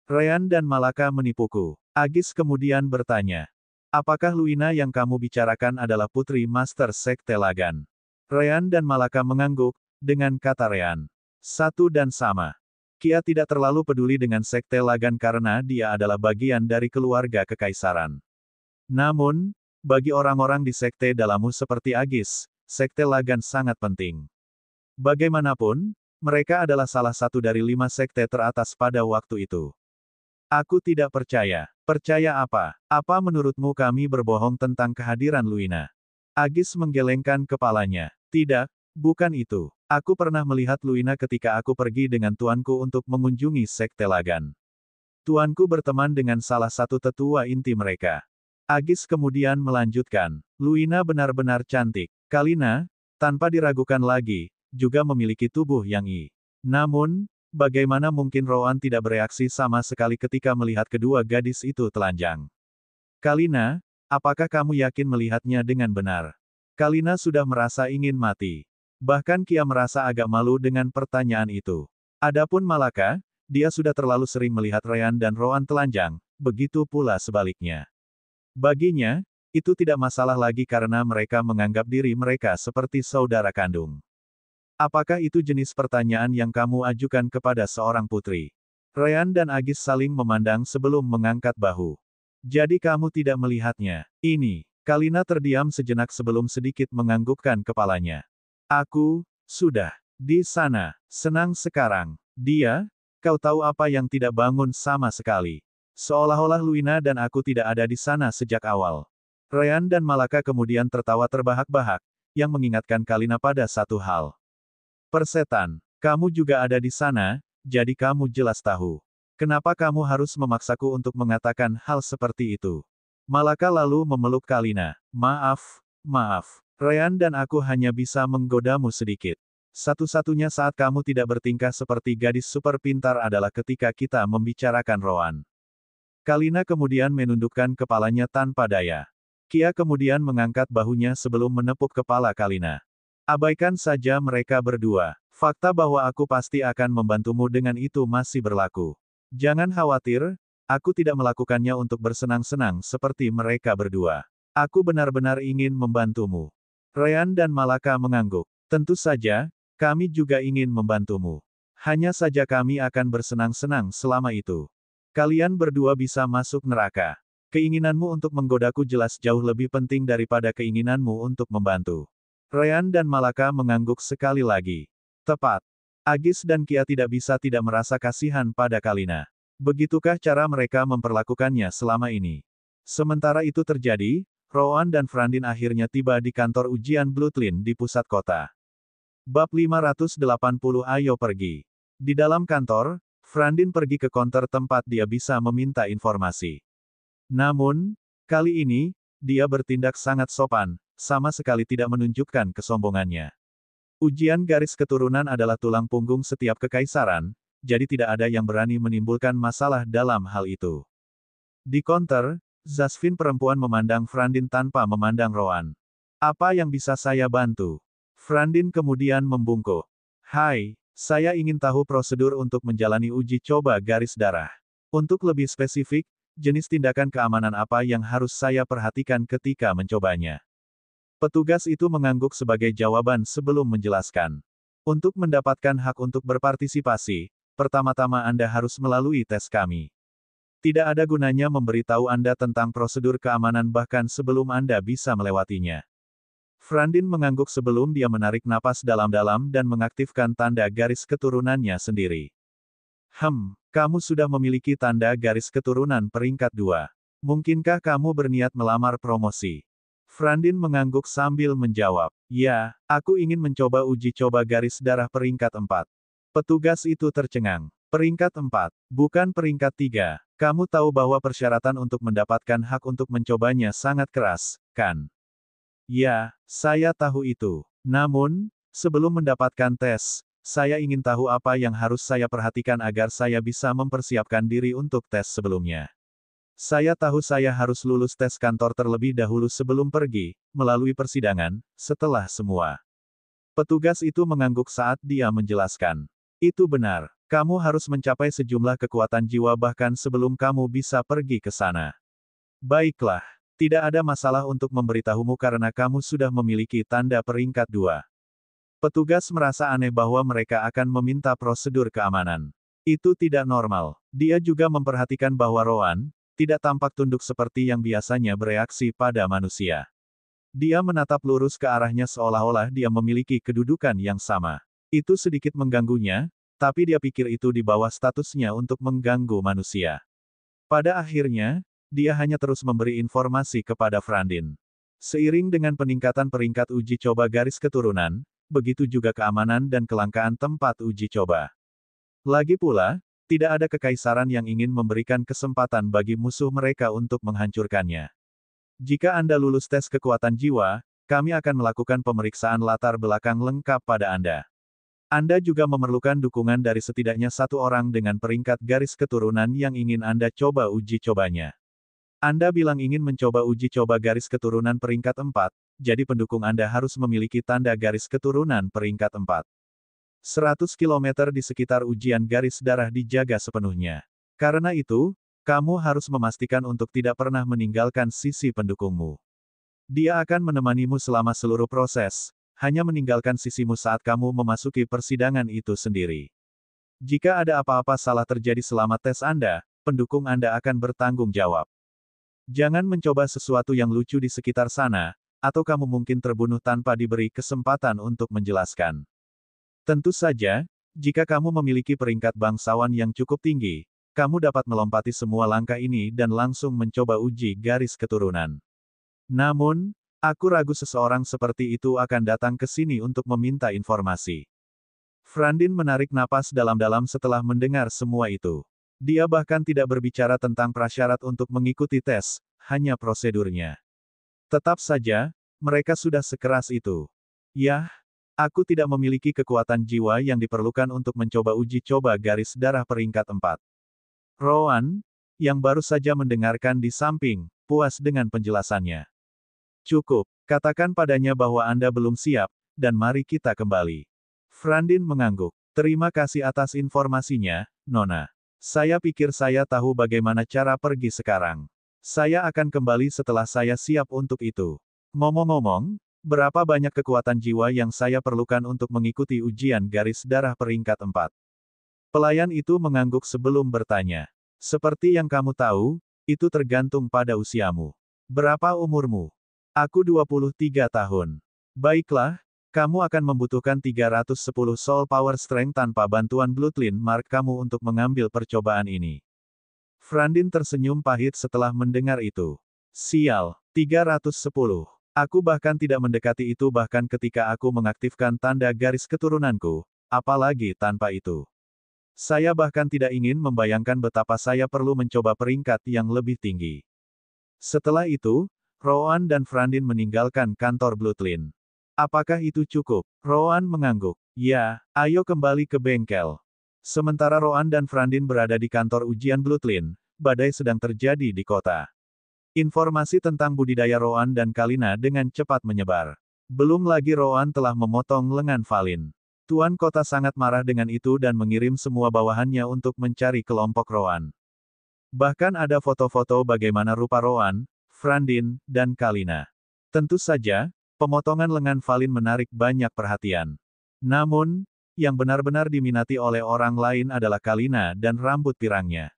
Ryan dan Malaka menipuku. Agis kemudian bertanya. Apakah Luina yang kamu bicarakan adalah putri Master Sekte Lagan? Ryan dan Malaka mengangguk, dengan kata Ryan. Satu dan sama. Kia tidak terlalu peduli dengan Sekte Lagan karena dia adalah bagian dari keluarga kekaisaran. Namun, bagi orang-orang di Sekte Dalammu seperti Agis, Sekte Lagan sangat penting. Bagaimanapun, mereka adalah salah satu dari 5 sekte teratas pada waktu itu. Aku tidak percaya. Percaya apa? Apa menurutmu kami berbohong tentang kehadiran Luina? Agis menggelengkan kepalanya. Tidak, bukan itu. Aku pernah melihat Luina ketika aku pergi dengan tuanku untuk mengunjungi Sekte Lagan. Tuanku berteman dengan salah satu tetua inti mereka. Agis kemudian melanjutkan. Luina benar-benar cantik. Kalina, tanpa diragukan lagi, juga memiliki tubuh yang Namun, bagaimana mungkin Roan tidak bereaksi sama sekali ketika melihat kedua gadis itu telanjang? Kalina, apakah kamu yakin melihatnya dengan benar? Kalina sudah merasa ingin mati. Bahkan Kia merasa agak malu dengan pertanyaan itu. Adapun Malaka, dia sudah terlalu sering melihat Ryan dan Roan telanjang, begitu pula sebaliknya. Baginya, itu tidak masalah lagi karena mereka menganggap diri mereka seperti saudara kandung. Apakah itu jenis pertanyaan yang kamu ajukan kepada seorang putri? Ryan dan Agis saling memandang sebelum mengangkat bahu. Jadi kamu tidak melihatnya. Ini, Kalina terdiam sejenak sebelum sedikit menganggukkan kepalanya. Aku, sudah, di sana, senang sekarang. Dia, kau tahu apa yang tidak bangun sama sekali. Seolah-olah Luina dan aku tidak ada di sana sejak awal. Ryan dan Malaka kemudian tertawa terbahak-bahak, yang mengingatkan Kalina pada satu hal. Persetan, kamu juga ada di sana, jadi kamu jelas tahu. Kenapa kamu harus memaksaku untuk mengatakan hal seperti itu? Malaka lalu memeluk Kalina. Maaf, maaf. Ryan dan aku hanya bisa menggodamu sedikit. Satu-satunya saat kamu tidak bertingkah seperti gadis super pintar adalah ketika kita membicarakan Roan. Kalina kemudian menundukkan kepalanya tanpa daya. Kia kemudian mengangkat bahunya sebelum menepuk kepala Kalina. Abaikan saja mereka berdua. Fakta bahwa aku pasti akan membantumu dengan itu masih berlaku. Jangan khawatir, aku tidak melakukannya untuk bersenang-senang seperti mereka berdua. Aku benar-benar ingin membantumu. Ryan dan Malaka mengangguk. Tentu saja, kami juga ingin membantumu. Hanya saja kami akan bersenang-senang selama itu. Kalian berdua bisa masuk neraka. Keinginanmu untuk menggodaku jelas jauh lebih penting daripada keinginanmu untuk membantu. Ryan dan Malaka mengangguk sekali lagi. Tepat. Agis dan Kia tidak bisa tidak merasa kasihan pada Kalina. Begitukah cara mereka memperlakukannya selama ini? Sementara itu terjadi, Rowan dan Frandin akhirnya tiba di kantor ujian Bloodline di pusat kota. Bab 580 Ayo pergi. Di dalam kantor, Frandin pergi ke konter tempat dia bisa meminta informasi. Namun, kali ini, dia bertindak sangat sopan, sama sekali tidak menunjukkan kesombongannya. Ujian garis keturunan adalah tulang punggung setiap kekaisaran, jadi tidak ada yang berani menimbulkan masalah dalam hal itu. Di konter, Zasvin perempuan memandang Frandin tanpa memandang Roan. Apa yang bisa saya bantu? Frandin kemudian membungkuk. Hai, saya ingin tahu prosedur untuk menjalani uji coba garis darah. Untuk lebih spesifik, jenis tindakan keamanan apa yang harus saya perhatikan ketika mencobanya? Petugas itu mengangguk sebagai jawaban sebelum menjelaskan. Untuk mendapatkan hak untuk berpartisipasi, pertama-tama Anda harus melalui tes kami. Tidak ada gunanya memberitahu Anda tentang prosedur keamanan bahkan sebelum Anda bisa melewatinya. Frandin mengangguk sebelum dia menarik napas dalam-dalam dan mengaktifkan tanda garis keturunannya sendiri. Kamu sudah memiliki tanda garis keturunan peringkat 2. Mungkinkah kamu berniat melamar promosi? Frandin mengangguk sambil menjawab, ya, aku ingin mencoba uji coba garis darah peringkat 4. Petugas itu tercengang. Peringkat 4, bukan peringkat 3. Kamu tahu bahwa persyaratan untuk mendapatkan hak untuk mencobanya sangat keras, kan? Ya, saya tahu itu. Namun, sebelum mendapatkan tes, saya ingin tahu apa yang harus saya perhatikan agar saya bisa mempersiapkan diri untuk tes sebelumnya. Saya tahu saya harus lulus tes kantor terlebih dahulu sebelum pergi, melalui persidangan, setelah semua. Petugas itu mengangguk saat dia menjelaskan. Itu benar. Kamu harus mencapai sejumlah kekuatan jiwa bahkan sebelum kamu bisa pergi ke sana. Baiklah. Tidak ada masalah untuk memberitahumu karena kamu sudah memiliki tanda peringkat 2. Petugas merasa aneh bahwa mereka akan meminta prosedur keamanan. Itu tidak normal. Dia juga memperhatikan bahwa Rowan tidak tampak tunduk seperti yang biasanya bereaksi pada manusia. Dia menatap lurus ke arahnya seolah-olah dia memiliki kedudukan yang sama. Itu sedikit mengganggunya, tapi dia pikir itu di bawah statusnya untuk mengganggu manusia. Pada akhirnya, dia hanya terus memberi informasi kepada Frandin. Seiring dengan peningkatan peringkat uji coba garis keturunan, begitu juga keamanan dan kelangkaan tempat uji coba. Lagi pula, tidak ada kekaisaran yang ingin memberikan kesempatan bagi musuh mereka untuk menghancurkannya. Jika Anda lulus tes kekuatan jiwa, kami akan melakukan pemeriksaan latar belakang lengkap pada Anda. Anda juga memerlukan dukungan dari setidaknya satu orang dengan peringkat garis keturunan yang ingin Anda coba uji cobanya. Anda bilang ingin mencoba uji coba garis keturunan peringkat 4, jadi pendukung Anda harus memiliki tanda garis keturunan peringkat 4. 100 km di sekitar ujian garis darah dijaga sepenuhnya. Karena itu, kamu harus memastikan untuk tidak pernah meninggalkan sisi pendukungmu. Dia akan menemanimu selama seluruh proses, hanya meninggalkan sisimu saat kamu memasuki persidangan itu sendiri. Jika ada apa-apa salah terjadi selama tes Anda, pendukung Anda akan bertanggung jawab. Jangan mencoba sesuatu yang lucu di sekitar sana, atau kamu mungkin terbunuh tanpa diberi kesempatan untuk menjelaskan. Tentu saja, jika kamu memiliki peringkat bangsawan yang cukup tinggi, kamu dapat melompati semua langkah ini dan langsung mencoba uji garis keturunan. Namun, aku ragu seseorang seperti itu akan datang ke sini untuk meminta informasi. Frandin menarik napas dalam-dalam setelah mendengar semua itu. Dia bahkan tidak berbicara tentang prasyarat untuk mengikuti tes, hanya prosedurnya. Tetap saja, mereka sudah sekeras itu. Yah, aku tidak memiliki kekuatan jiwa yang diperlukan untuk mencoba uji coba garis darah peringkat 4. Rowan, yang baru saja mendengarkan di samping, puas dengan penjelasannya. Cukup, katakan padanya bahwa Anda belum siap, dan mari kita kembali. Frandin mengangguk. Terima kasih atas informasinya, Nona. Saya pikir saya tahu bagaimana cara pergi sekarang. Saya akan kembali setelah saya siap untuk itu. Ngomong-ngomong, berapa banyak kekuatan jiwa yang saya perlukan untuk mengikuti ujian garis darah peringkat 4? Pelayan itu mengangguk sebelum bertanya. Seperti yang kamu tahu, itu tergantung pada usiamu. Berapa umurmu? Aku 23 tahun. Baiklah, kamu akan membutuhkan 310 soul power strength tanpa bantuan Bloodline Mark kamu untuk mengambil percobaan ini. Frandin tersenyum pahit setelah mendengar itu. Sial, 310. Aku bahkan tidak mendekati itu bahkan ketika aku mengaktifkan tanda garis keturunanku, apalagi tanpa itu. Saya bahkan tidak ingin membayangkan betapa saya perlu mencoba peringkat yang lebih tinggi. Setelah itu, Rowan dan Frandin meninggalkan kantor Bloodline. Apakah itu cukup? Rowan mengangguk. Ya, ayo kembali ke bengkel. Sementara Rowan dan Frandin berada di kantor ujian Bloodline, badai sedang terjadi di kota. Informasi tentang budidaya Rowan dan Kalina dengan cepat menyebar. Belum lagi Rowan telah memotong lengan Valin. Tuan kota sangat marah dengan itu dan mengirim semua bawahannya untuk mencari kelompok Rowan. Bahkan ada foto-foto bagaimana rupa Rowan, Frandin, dan Kalina. Tentu saja, pemotongan lengan Valin menarik banyak perhatian. Namun, yang benar-benar diminati oleh orang lain adalah Kalina dan rambut pirangnya.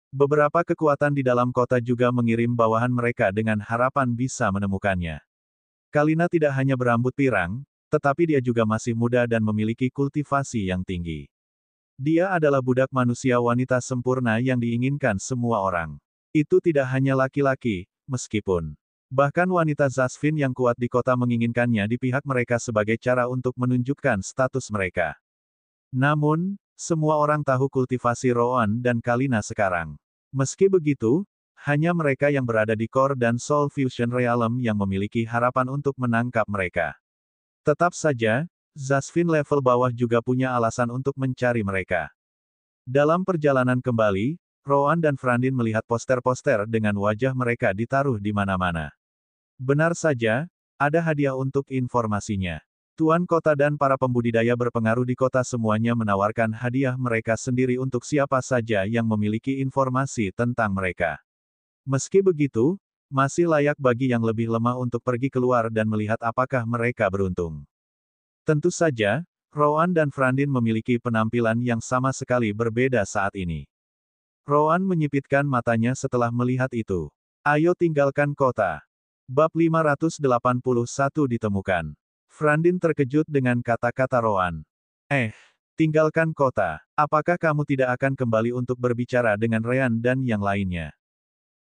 Beberapa kekuatan di dalam kota juga mengirim bawahan mereka dengan harapan bisa menemukannya. Kalina tidak hanya berambut pirang, tetapi dia juga masih muda dan memiliki kultivasi yang tinggi. Dia adalah budak manusia wanita sempurna yang diinginkan semua orang. Itu tidak hanya laki-laki, meskipun bahkan wanita Zasvin yang kuat di kota menginginkannya di pihak mereka sebagai cara untuk menunjukkan status mereka. Namun, semua orang tahu kultivasi Rowan dan Kalina sekarang. Meski begitu, hanya mereka yang berada di Core dan Soul Fusion Realm yang memiliki harapan untuk menangkap mereka. Tetap saja, Zasvin level bawah juga punya alasan untuk mencari mereka. Dalam perjalanan kembali, Rowan dan Frandin melihat poster-poster dengan wajah mereka ditaruh di mana-mana. Benar saja, ada hadiah untuk informasinya. Tuan kota dan para pembudidaya berpengaruh di kota semuanya menawarkan hadiah mereka sendiri untuk siapa saja yang memiliki informasi tentang mereka. Meski begitu, masih layak bagi yang lebih lemah untuk pergi keluar dan melihat apakah mereka beruntung. Tentu saja, Rowan dan Frandin memiliki penampilan yang sama sekali berbeda saat ini. Rowan menyipitkan matanya setelah melihat itu. Ayo tinggalkan kota. Bab 581 ditemukan. Frandin terkejut dengan kata-kata Rowan. Tinggalkan kota. Apakah kamu tidak akan kembali untuk berbicara dengan Ryan dan yang lainnya?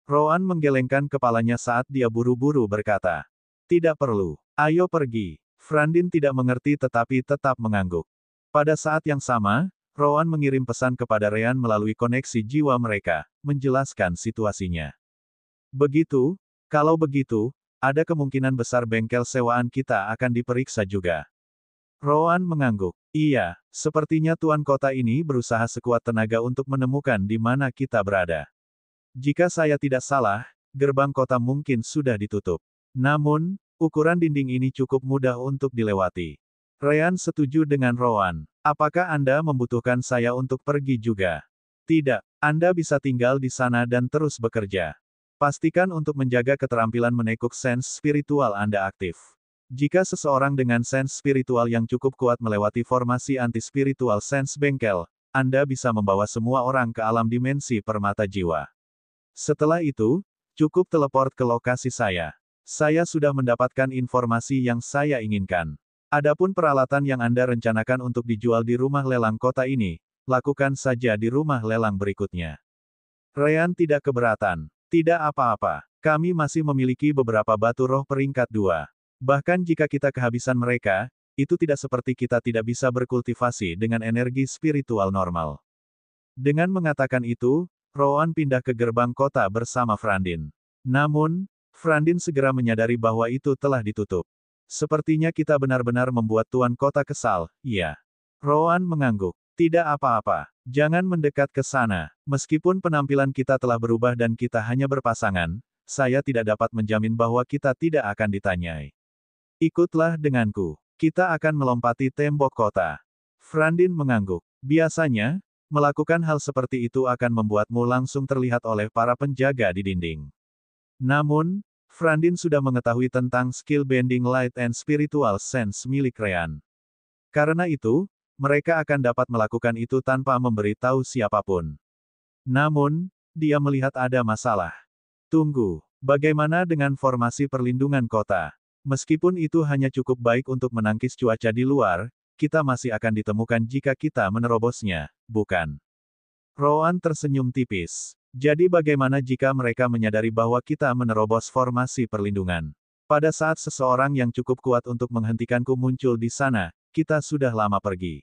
Rowan menggelengkan kepalanya saat dia buru-buru berkata. Tidak perlu. Ayo pergi. Frandin tidak mengerti tetapi tetap mengangguk. Pada saat yang sama, Rowan mengirim pesan kepada Ryan melalui koneksi jiwa mereka, menjelaskan situasinya. Kalau begitu, ada kemungkinan besar bengkel sewaan kita akan diperiksa juga. Rowan mengangguk. Iya, sepertinya tuan kota ini berusaha sekuat tenaga untuk menemukan di mana kita berada. Jika saya tidak salah, gerbang kota mungkin sudah ditutup. Namun, ukuran dinding ini cukup mudah untuk dilewati. Ryan setuju dengan Rowan. Apakah Anda membutuhkan saya untuk pergi juga? Tidak, Anda bisa tinggal di sana dan terus bekerja. Pastikan untuk menjaga keterampilan menekuk sense spiritual Anda aktif. Jika seseorang dengan sense spiritual yang cukup kuat melewati formasi anti-spiritual sense bengkel, Anda bisa membawa semua orang ke alam dimensi permata jiwa. Setelah itu, Cukup teleport ke lokasi saya. Saya sudah mendapatkan informasi yang saya inginkan. Adapun peralatan yang Anda rencanakan untuk dijual di rumah lelang kota ini, lakukan saja di rumah lelang berikutnya. Ryan tidak keberatan. Tidak apa-apa. Kami masih memiliki beberapa batu roh peringkat 2. Bahkan jika kita kehabisan mereka, itu tidak seperti kita tidak bisa berkultivasi dengan energi spiritual normal. Dengan mengatakan itu, Rowan pindah ke gerbang kota bersama Frandin. Namun, Frandin segera menyadari bahwa itu telah ditutup. Sepertinya kita benar-benar membuat Tuan Kota kesal, iya. Rowan mengangguk. Tidak apa-apa. Jangan mendekat ke sana. Meskipun penampilan kita telah berubah dan kita hanya berpasangan, saya tidak dapat menjamin bahwa kita tidak akan ditanyai. Ikutlah denganku. Kita akan melompati tembok kota. Frandin mengangguk. Biasanya, melakukan hal seperti itu akan membuatmu langsung terlihat oleh para penjaga di dinding. Namun, Frandin sudah mengetahui tentang skill Bending Light and Spiritual Sense milik Ryan. Karena itu, mereka akan dapat melakukan itu tanpa memberitahu siapapun. Namun, dia melihat ada masalah. Tunggu, bagaimana dengan formasi perlindungan kota? Meskipun itu hanya cukup baik untuk menangkis cuaca di luar, kita masih akan ditemukan jika kita menerobosnya, bukan? Rowan tersenyum tipis. Jadi bagaimana jika mereka menyadari bahwa kita menerobos formasi perlindungan? Pada saat seseorang yang cukup kuat untuk menghentikanku muncul di sana, kita sudah lama pergi.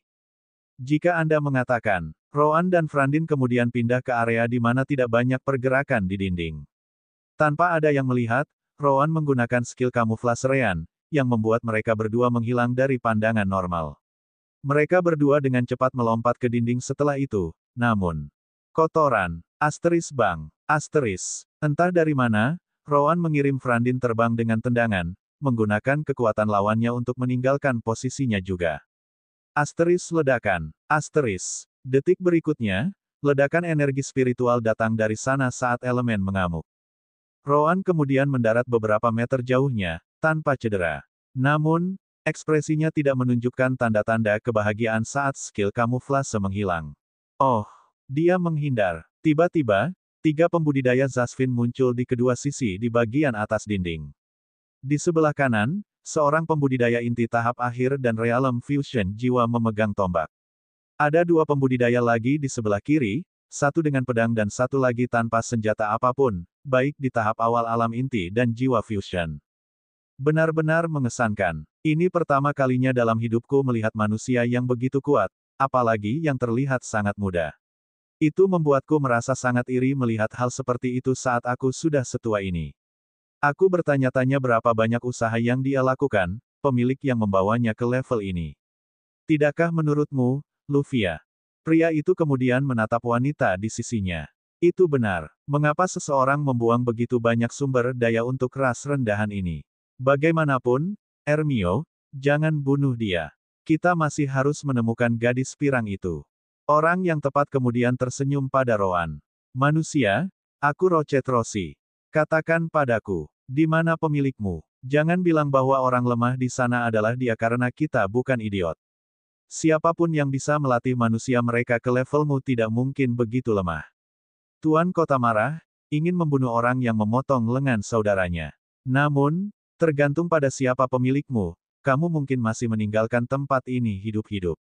Jika Anda mengatakan, Rowan dan Frandin kemudian pindah ke area di mana tidak banyak pergerakan di dinding. Tanpa ada yang melihat, Rowan menggunakan skill kamuflase Ryan, yang membuat mereka berdua menghilang dari pandangan normal. Mereka berdua dengan cepat melompat ke dinding setelah itu, namun... Kotoran. Bang. Entah dari mana, Rowan mengirim Frandin terbang dengan tendangan, menggunakan kekuatan lawannya untuk meninggalkan posisinya juga. Ledakan. Detik berikutnya, ledakan energi spiritual datang dari sana saat elemen mengamuk. Rowan kemudian mendarat beberapa meter jauhnya, tanpa cedera. Namun, ekspresinya tidak menunjukkan tanda-tanda kebahagiaan saat skill kamuflase menghilang. Oh, dia menghindar. Tiba-tiba, 3 pembudidaya Zasvin muncul di kedua sisi di bagian atas dinding. Di sebelah kanan, seorang pembudidaya inti tahap akhir dan Realm Fusion jiwa memegang tombak. Ada 2 pembudidaya lagi di sebelah kiri, satu dengan pedang dan satu lagi tanpa senjata apapun, baik di tahap awal alam inti dan jiwa fusion. Benar-benar mengesankan. Ini pertama kalinya dalam hidupku melihat manusia yang begitu kuat, apalagi yang terlihat sangat muda. Itu membuatku merasa sangat iri melihat hal seperti itu saat aku sudah setua ini. Aku bertanya-tanya berapa banyak usaha yang dia lakukan, pemilik yang membawanya ke level ini. Tidakkah menurutmu, Lufia? Pria itu kemudian menatap wanita di sisinya. Itu benar. Mengapa seseorang membuang begitu banyak sumber daya untuk ras rendahan ini? Bagaimanapun, Ermio, jangan bunuh dia. Kita masih harus menemukan gadis pirang itu. Orang yang tepat kemudian tersenyum pada Rowan. Manusia, aku Rochet Rossi. Katakan padaku, di mana pemilikmu? Jangan bilang bahwa orang lemah di sana adalah dia karena kita bukan idiot. Siapapun yang bisa melatih manusia mereka ke levelmu tidak mungkin begitu lemah. Tuan Kota marah, ingin membunuh orang yang memotong lengan saudaranya. Namun, tergantung pada siapa pemilikmu, kamu mungkin masih meninggalkan tempat ini hidup-hidup.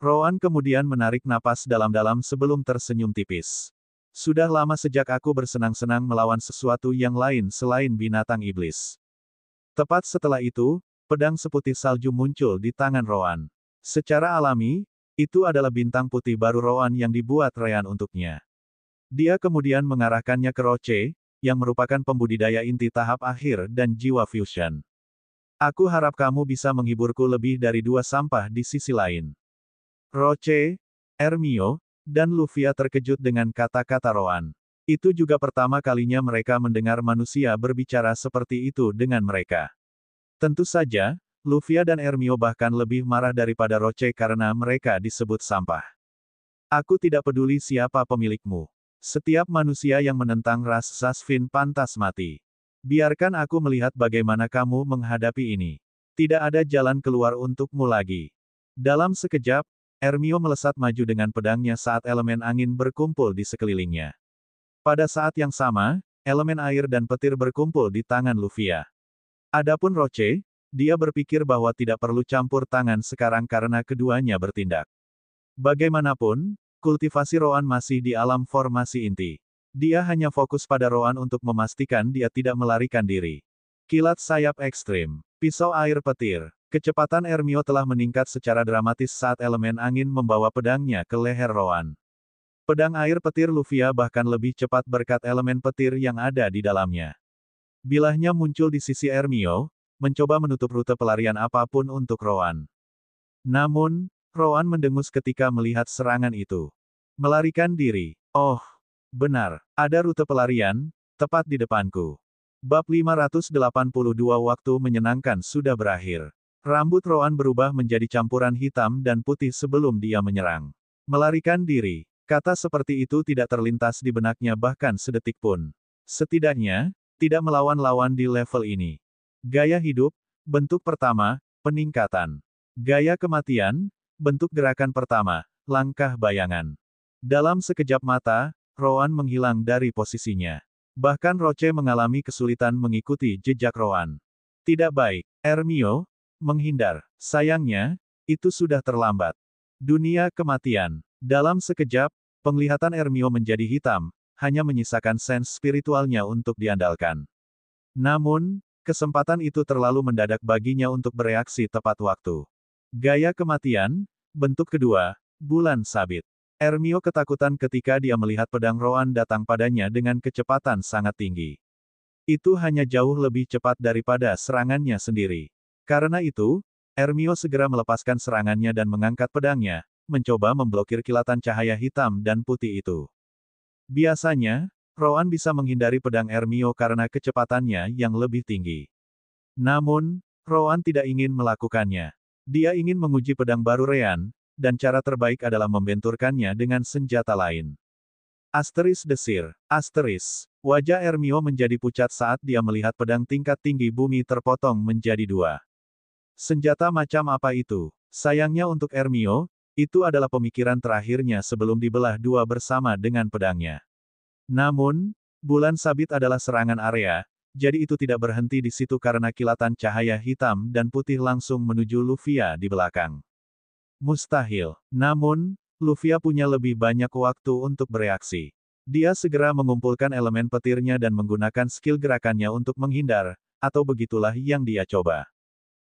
Rowan kemudian menarik napas dalam-dalam sebelum tersenyum tipis. Sudah lama sejak aku bersenang-senang melawan sesuatu yang lain selain binatang iblis. Tepat setelah itu, pedang seputih salju muncul di tangan Rowan. Secara alami, itu adalah bintang putih baru Rowan yang dibuat Ryan untuknya. Dia kemudian mengarahkannya ke Roche, yang merupakan pembudidaya inti tahap akhir dan jiwa fusion. Aku harap kamu bisa menghiburku lebih dari 2 sampah di sisi lain. Roche, Ermio, dan Lufia terkejut dengan kata-kata Rowan. Itu juga pertama kalinya mereka mendengar manusia berbicara seperti itu dengan mereka. Tentu saja, Lufia dan Ermio bahkan lebih marah daripada Roche karena mereka disebut sampah. Aku tidak peduli siapa pemilikmu. Setiap manusia yang menentang ras Zasvin pantas mati. Biarkan aku melihat bagaimana kamu menghadapi ini. Tidak ada jalan keluar untukmu lagi. Dalam sekejap, Ermio melesat maju dengan pedangnya saat elemen angin berkumpul di sekelilingnya. Pada saat yang sama, elemen air dan petir berkumpul di tangan Lufia. Adapun Roche, dia berpikir bahwa tidak perlu campur tangan sekarang karena keduanya bertindak. Bagaimanapun, kultivasi Roan masih di alam formasi inti. Dia hanya fokus pada Roan untuk memastikan dia tidak melarikan diri. Kilat sayap ekstrim. Pisau air petir. Kecepatan Ermio telah meningkat secara dramatis saat elemen angin membawa pedangnya ke leher Roan. Pedang air petir Lufia bahkan lebih cepat berkat elemen petir yang ada di dalamnya. Bilahnya muncul di sisi Ermio, mencoba menutup rute pelarian apapun untuk Roan. Namun, Roan mendengus ketika melihat serangan itu. Melarikan diri. Oh, benar, ada rute pelarian, tepat di depanku. Bab 582 Waktu menyenangkan sudah berakhir. Rambut Roan berubah menjadi campuran hitam dan putih sebelum dia menyerang. Melarikan diri. Kata seperti itu tidak terlintas di benaknya bahkan sedetik pun. Setidaknya, tidak melawan-lawan di level ini. Gaya hidup, bentuk pertama, peningkatan. Gaya kematian, bentuk gerakan pertama, langkah bayangan. Dalam sekejap mata, Roan menghilang dari posisinya. Bahkan Roche mengalami kesulitan mengikuti jejak Roan. Tidak baik, Ermio, menghindar. Sayangnya, itu sudah terlambat. Dunia kematian. Dalam sekejap, penglihatan Ermio menjadi hitam, hanya menyisakan sens spiritualnya untuk diandalkan. Namun, kesempatan itu terlalu mendadak baginya untuk bereaksi tepat waktu. Gaya kematian, bentuk kedua, bulan sabit. Ermio ketakutan ketika dia melihat pedang Roan datang padanya dengan kecepatan sangat tinggi. Itu hanya jauh lebih cepat daripada serangannya sendiri. Karena itu, Ermio segera melepaskan serangannya dan mengangkat pedangnya, mencoba memblokir kilatan cahaya hitam dan putih itu. Biasanya, Roan bisa menghindari pedang Ermio karena kecepatannya yang lebih tinggi. Namun, Roan tidak ingin melakukannya. Dia ingin menguji pedang baru Rean, dan cara terbaik adalah membenturkannya dengan senjata lain. Asteris desir. Asteris. Wajah Ermio menjadi pucat saat dia melihat pedang tingkat tinggi bumi terpotong menjadi dua. Senjata macam apa itu? Sayangnya untuk Ermio, itu adalah pemikiran terakhirnya sebelum dibelah dua bersama dengan pedangnya. Namun, bulan sabit adalah serangan area, jadi itu tidak berhenti di situ karena kilatan cahaya hitam dan putih langsung menuju Lufia di belakang. Mustahil. Namun, Lufia punya lebih banyak waktu untuk bereaksi. Dia segera mengumpulkan elemen petirnya dan menggunakan skill gerakannya untuk menghindar, atau begitulah yang dia coba.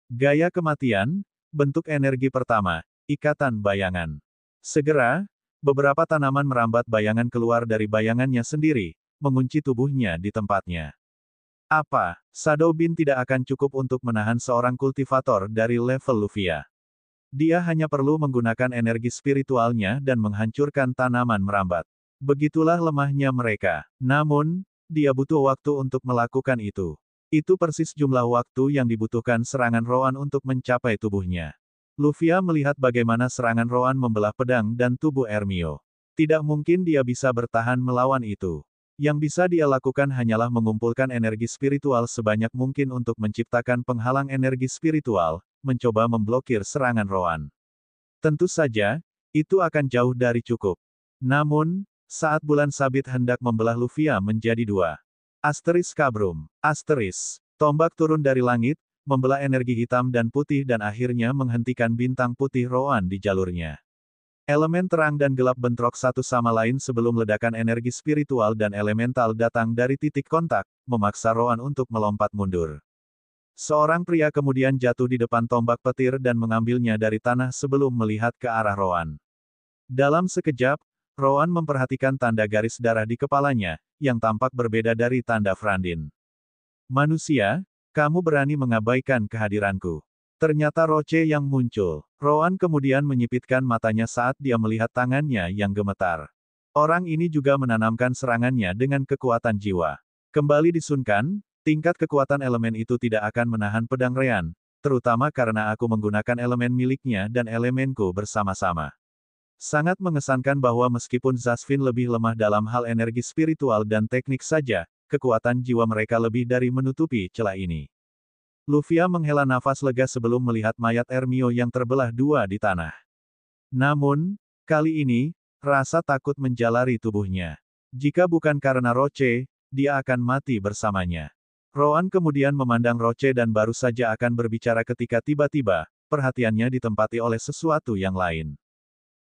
Gaya kematian, bentuk energi pertama, ikatan bayangan. Segera, beberapa tanaman merambat bayangan keluar dari bayangannya sendiri, mengunci tubuhnya di tempatnya. Apa, Shadow Beam tidak akan cukup untuk menahan seorang kultivator dari level Lufia. Dia hanya perlu menggunakan energi spiritualnya dan menghancurkan tanaman merambat. Begitulah lemahnya mereka. Namun, dia butuh waktu untuk melakukan itu. Itu persis jumlah waktu yang dibutuhkan serangan Roan untuk mencapai tubuhnya. Lufia melihat bagaimana serangan Roan membelah pedang dan tubuh Ermio. Tidak mungkin dia bisa bertahan melawan itu. Yang bisa dia lakukan hanyalah mengumpulkan energi spiritual sebanyak mungkin untuk menciptakan penghalang energi spiritual, mencoba memblokir serangan Roan. Tentu saja, itu akan jauh dari cukup. Namun, saat bulan sabit hendak membelah Lufia menjadi dua. Asteris kabrum. Asteris. Tombak turun dari langit, membelah energi hitam dan putih dan akhirnya menghentikan bintang putih Roan di jalurnya. Elemen terang dan gelap bentrok satu sama lain sebelum ledakan energi spiritual dan elemental datang dari titik kontak, memaksa Roan untuk melompat mundur. Seorang pria kemudian jatuh di depan tombak petir dan mengambilnya dari tanah sebelum melihat ke arah Roan. Dalam sekejap, Roan memperhatikan tanda garis darah di kepalanya, yang tampak berbeda dari tanda Frandin. Manusia, kamu berani mengabaikan kehadiranku. Ternyata Roche yang muncul. Roan kemudian menyipitkan matanya saat dia melihat tangannya yang gemetar. Orang ini juga menanamkan serangannya dengan kekuatan jiwa. Kembali disunkan, tingkat kekuatan elemen itu tidak akan menahan pedang Rean, terutama karena aku menggunakan elemen miliknya dan elemenku bersama-sama. Sangat mengesankan bahwa meskipun Zasvin lebih lemah dalam hal energi spiritual dan teknik saja, kekuatan jiwa mereka lebih dari menutupi celah ini. Lufia menghela nafas lega sebelum melihat mayat Ermio yang terbelah dua di tanah. Namun, kali ini, rasa takut menjalari tubuhnya. Jika bukan karena Roche, dia akan mati bersamanya. Roan kemudian memandang Roche dan baru saja akan berbicara ketika tiba-tiba, perhatiannya ditempati oleh sesuatu yang lain.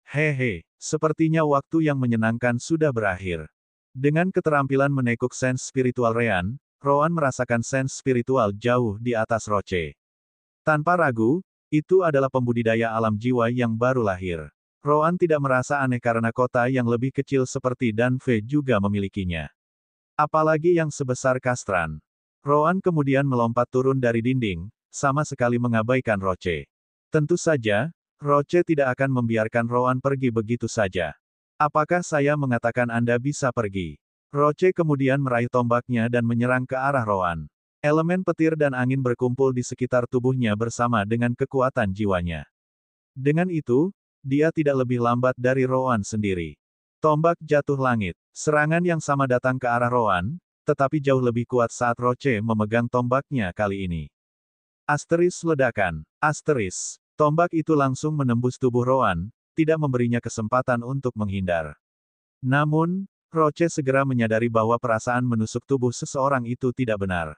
Hehe, sepertinya waktu yang menyenangkan sudah berakhir. Dengan keterampilan menekuk sense spiritual Rean, Roan merasakan sense spiritual jauh di atas Roche. Tanpa ragu, itu adalah pembudidaya alam jiwa yang baru lahir. Roan tidak merasa aneh karena kota yang lebih kecil seperti Danfe juga memilikinya. Apalagi yang sebesar Kastran. Roan kemudian melompat turun dari dinding, sama sekali mengabaikan Roche. Tentu saja, Roche tidak akan membiarkan Roan pergi begitu saja. Apakah saya mengatakan Anda bisa pergi? Roche kemudian meraih tombaknya dan menyerang ke arah Roan. Elemen petir dan angin berkumpul di sekitar tubuhnya bersama dengan kekuatan jiwanya. Dengan itu, dia tidak lebih lambat dari Roan sendiri. Tombak jatuh langit. Serangan yang sama datang ke arah Roan, tetapi jauh lebih kuat saat Roche memegang tombaknya kali ini. Asteris ledakan. Asteris. Tombak itu langsung menembus tubuh Roan, tidak memberinya kesempatan untuk menghindar. Namun, Roche segera menyadari bahwa perasaan menusuk tubuh seseorang itu tidak benar.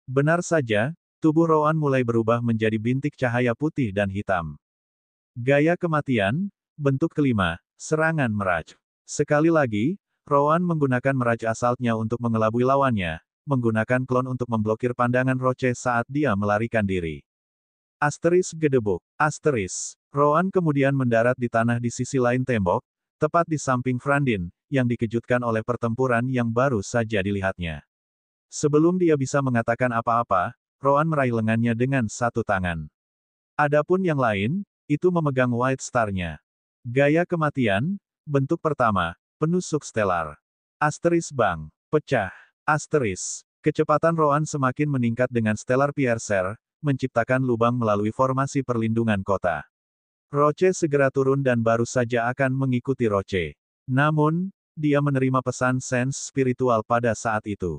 Benar saja, tubuh Roan mulai berubah menjadi bintik cahaya putih dan hitam. Gaya kematian, bentuk kelima, serangan meraj. Sekali lagi, Roan menggunakan meraj asalnya untuk mengelabui lawannya, menggunakan klon untuk memblokir pandangan Roche saat dia melarikan diri. Asteris gedebuk. Asteris. Roan kemudian mendarat di tanah di sisi lain tembok, tepat di samping Frandin, yang dikejutkan oleh pertempuran yang baru saja dilihatnya. Sebelum dia bisa mengatakan apa-apa, Roan meraih lengannya dengan satu tangan. Adapun yang lain, itu memegang White Star-nya. Gaya kematian, bentuk pertama, penusuk stelar. Asteris bang. Pecah. Asteris. Kecepatan Roan semakin meningkat dengan Stellar Piercer, menciptakan lubang melalui formasi perlindungan kota. Roche segera turun dan baru saja akan mengikuti Roche. Namun, dia menerima pesan sense spiritual pada saat itu.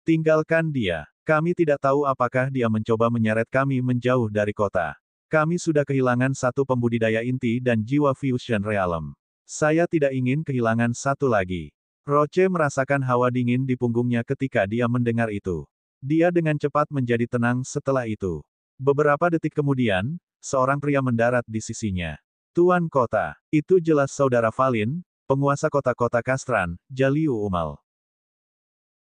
Tinggalkan dia. Kami tidak tahu apakah dia mencoba menyeret kami menjauh dari kota. Kami sudah kehilangan satu pembudidaya inti dan jiwa fusion realm. Saya tidak ingin kehilangan satu lagi. Roche merasakan hawa dingin di punggungnya ketika dia mendengar itu. Dia dengan cepat menjadi tenang setelah itu. Beberapa detik kemudian, seorang pria mendarat di sisinya. Tuan kota, itu jelas saudara Valin, penguasa kota-kota Kastran, Jaliu Umal.